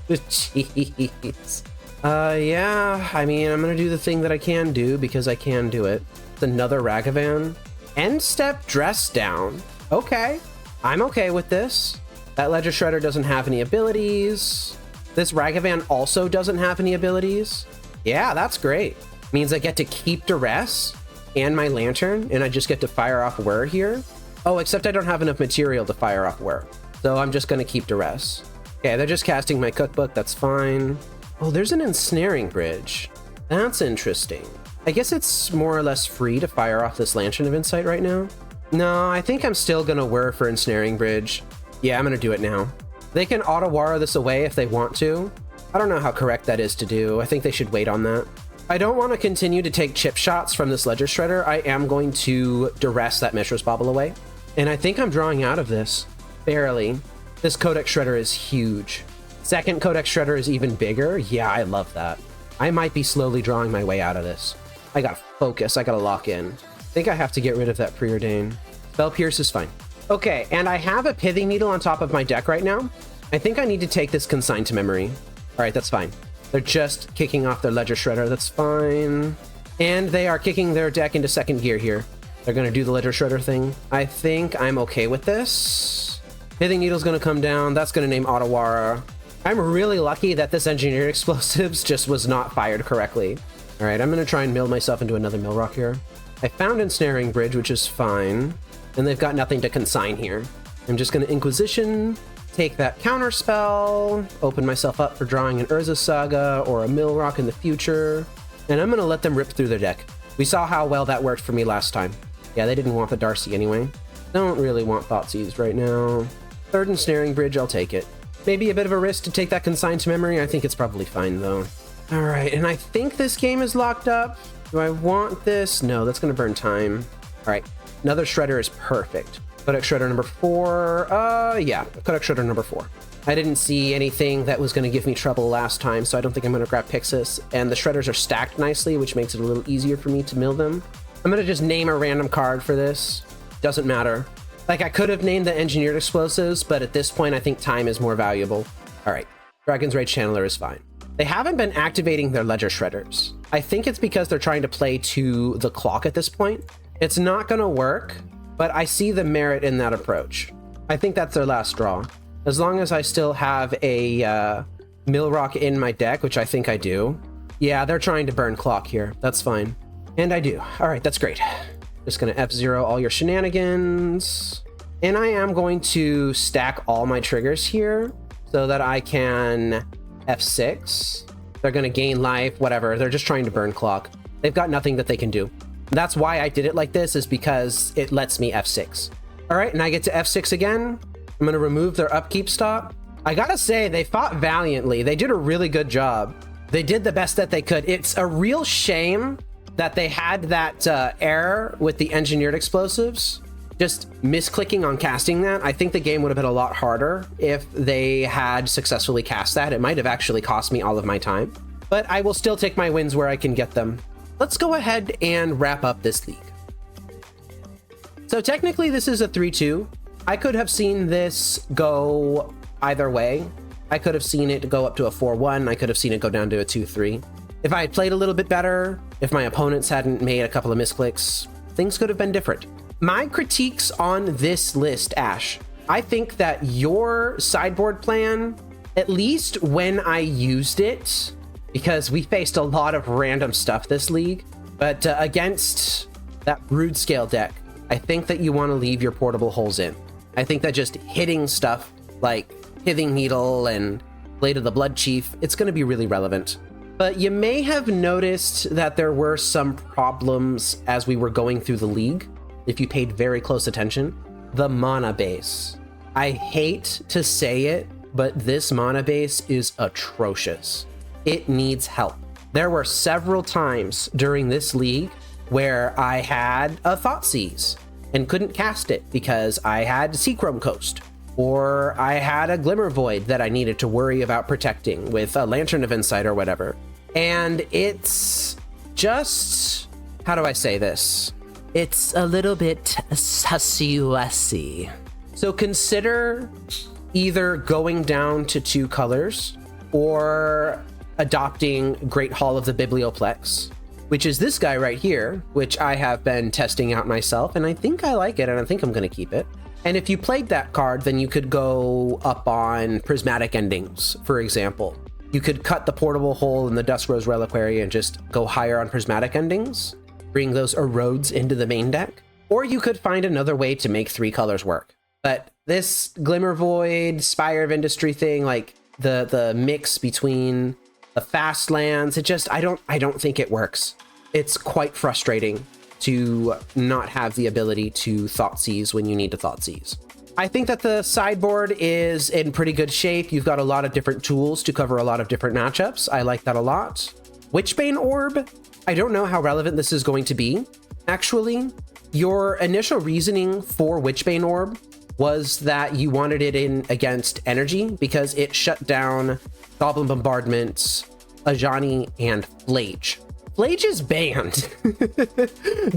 Jeez. Yeah, I mean, I'm going to do the thing that I can do because I can do it. It's another Ragavan. End step Dress Down. Okay, I'm okay with this. That Ledger Shredder doesn't have any abilities. This Ragavan also doesn't have any abilities. Yeah, that's great. Means I get to keep Duress and my Lantern, and I just get to fire off Whir here. Oh, except I don't have enough material to fire off Whir. So I'm just going to keep Duress. Okay, they're just casting my Cookbook. That's fine. Oh, there's an Ensnaring Bridge. That's interesting. I guess it's more or less free to fire off this Lantern of Insight right now. No, I think I'm still going to Whir for Ensnaring Bridge. Yeah, I'm going to do it now. They can Otawara this away if they want to. I don't know how correct that is to do. I think they should wait on that. I don't want to continue to take chip shots from this Ledger Shredder. I am going to Duress that Mishra's Bauble away. And I think I'm drawing out of this. Barely. This Codex Shredder is huge. Second Codex Shredder is even bigger. Yeah, I love that. I might be slowly drawing my way out of this. I gotta focus. I gotta lock in. I think I have to get rid of that Preordain. Spell Pierce is fine. Okay, and I have a Pithing Needle on top of my deck right now. I think I need to take this Consign to Memory. All right, that's fine. They're just kicking off their Ledger Shredder. That's fine. And they are kicking their deck into second gear here. They're going to do the Ledger Shredder thing. I think I'm okay with this. Pithing Needle's going to come down. That's going to name Otawara. I'm really lucky that this Engineered Explosives just was not fired correctly. All right, I'm going to try and mill myself into another mill rock here. I found Ensnaring Bridge, which is fine. And they've got nothing to consign here. I'm just going to Inquisition, take that counter spell, open myself up for drawing an Urza Saga or a mill rock in the future. And I'm going to let them rip through their deck. We saw how well that worked for me last time. Yeah, they didn't want the Darcy anyway. Don't really want Thoughtseize right now. Third Ensnaring Bridge, I'll take it. Maybe a bit of a risk to take that Consign to Memory. I think it's probably fine, though. All right, and I think this game is locked up. Do I want this? No, that's going to burn time. All right, another Shredder is perfect. Codex Shredder number 4. Yeah, Codex Shredder number 4. I didn't see anything that was going to give me trouble last time, so I don't think I'm going to grab Pyxis. And the Shredders are stacked nicely, which makes it a little easier for me to mill them. I'm going to just name a random card for this. Doesn't matter. Like, I could have named the Engineered Explosives, but at this point, I think time is more valuable. All right, Dragon's Rage Channeler is fine. They haven't been activating their Ledger Shredders. I think it's because they're trying to play to the clock at this point. It's not going to work, but I see the merit in that approach. I think that's their last draw. As long as I still have a mill rock in my deck, which I think I do. Yeah, they're trying to burn clock here. That's fine. And I do. All right, that's great. Just going to F0 all your shenanigans. And I am going to stack all my triggers here so that I can F6. They're going to gain life, whatever. They're just trying to burn clock. They've got nothing that they can do. That's why I did it like this, is because it lets me F6. All right, and I get to F6 again. I'm going to remove their upkeep stop. I got to say, they fought valiantly. They did a really good job. They did the best that they could. It's a real shame that they had that error with the Engineered Explosives. Just misclicking on casting that. I think the game would have been a lot harder if they had successfully cast that. It might have actually cost me all of my time. But I will still take my wins where I can get them. let's go ahead and wrap up this league. So technically this is a 3-2. I could have seen this go either way. I could have seen it go up to a 4-1. I could have seen it go down to a 2-3. If I had played a little bit better, if my opponents hadn't made a couple of misclicks, things could have been different. My critiques on this list, Ash, I think that your sideboard plan, at least when I used it, because we faced a lot of random stuff this league, but against that Broodscale deck, I think that you want to leave your portable holes in. I think that just hitting stuff like Pithing Needle and Blade of the Blood Chief, it's going to be really relevant. But you may have noticed that there were some problems as we were going through the league, if you paid very close attention. The mana base. I hate to say it, but this mana base is atrocious. It needs help. There were several times during this league where I had a Thoughtseize and couldn't cast it because I had Seachrome Coast, or I had a Glimmer Void that I needed to worry about protecting with a Lantern of Insight or whatever. And it's just, how do I say this? It's a little bit sussy-wussy. So consider either going down to 2 colors or adopting Great Hall of the Biblioplex, which is this guy right here, which I have been testing out myself, and I think I like it, and I think I'm going to keep it. And if you played that card, then you could go up on Prismatic Endings, for example. You could cut the portable hole in the Duskrose Reliquary and just go higher on Prismatic Endings, bring those Erodes into the main deck. Or you could find another way to make 3 colors work. But this Glimmer Void, Spire of Industry thing, like the mix between the fast lands, it just, I don't think it works. It's quite frustrating to not have the ability to Thoughtseize when you need to Thoughtseize. I think that the sideboard is in pretty good shape. You've got a lot of different tools to cover a lot of different matchups. I like that a lot. Witchbane Orb, I don't know how relevant this is going to be. Actually, your initial reasoning for Witchbane Orb was that you wanted it in against energy because it shut down Goblin Bombardment, Ajani, and Flage. Flage is banned.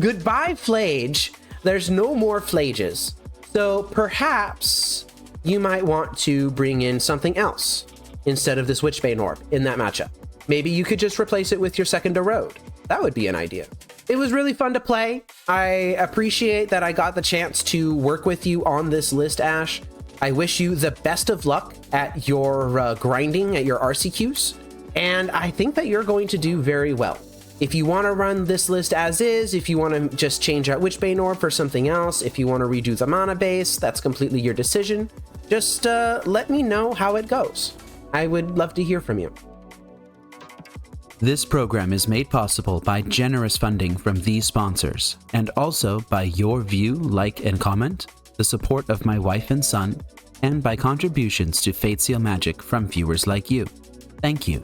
Goodbye, Flage. There's no more Flages. So perhaps you might want to bring in something else instead of this Witchbane Orb in that matchup. Maybe you could just replace it with your second Erode. That would be an idea. It was really fun to play. I appreciate that I got the chance to work with you on this list, Ash. I wish you the best of luck at your grinding, at your RCQs. And I think that you're going to do very well. If you want to run this list as is, if you want to just change out Witchbane Orb for something else, if you want to redo the mana base, that's completely your decision. Just let me know how it goes. I would love to hear from you. This program is made possible by generous funding from these sponsors, and also by your view, like, and comment, the support of my wife and son, and by contributions to Fate Seal Magic from viewers like you. Thank you.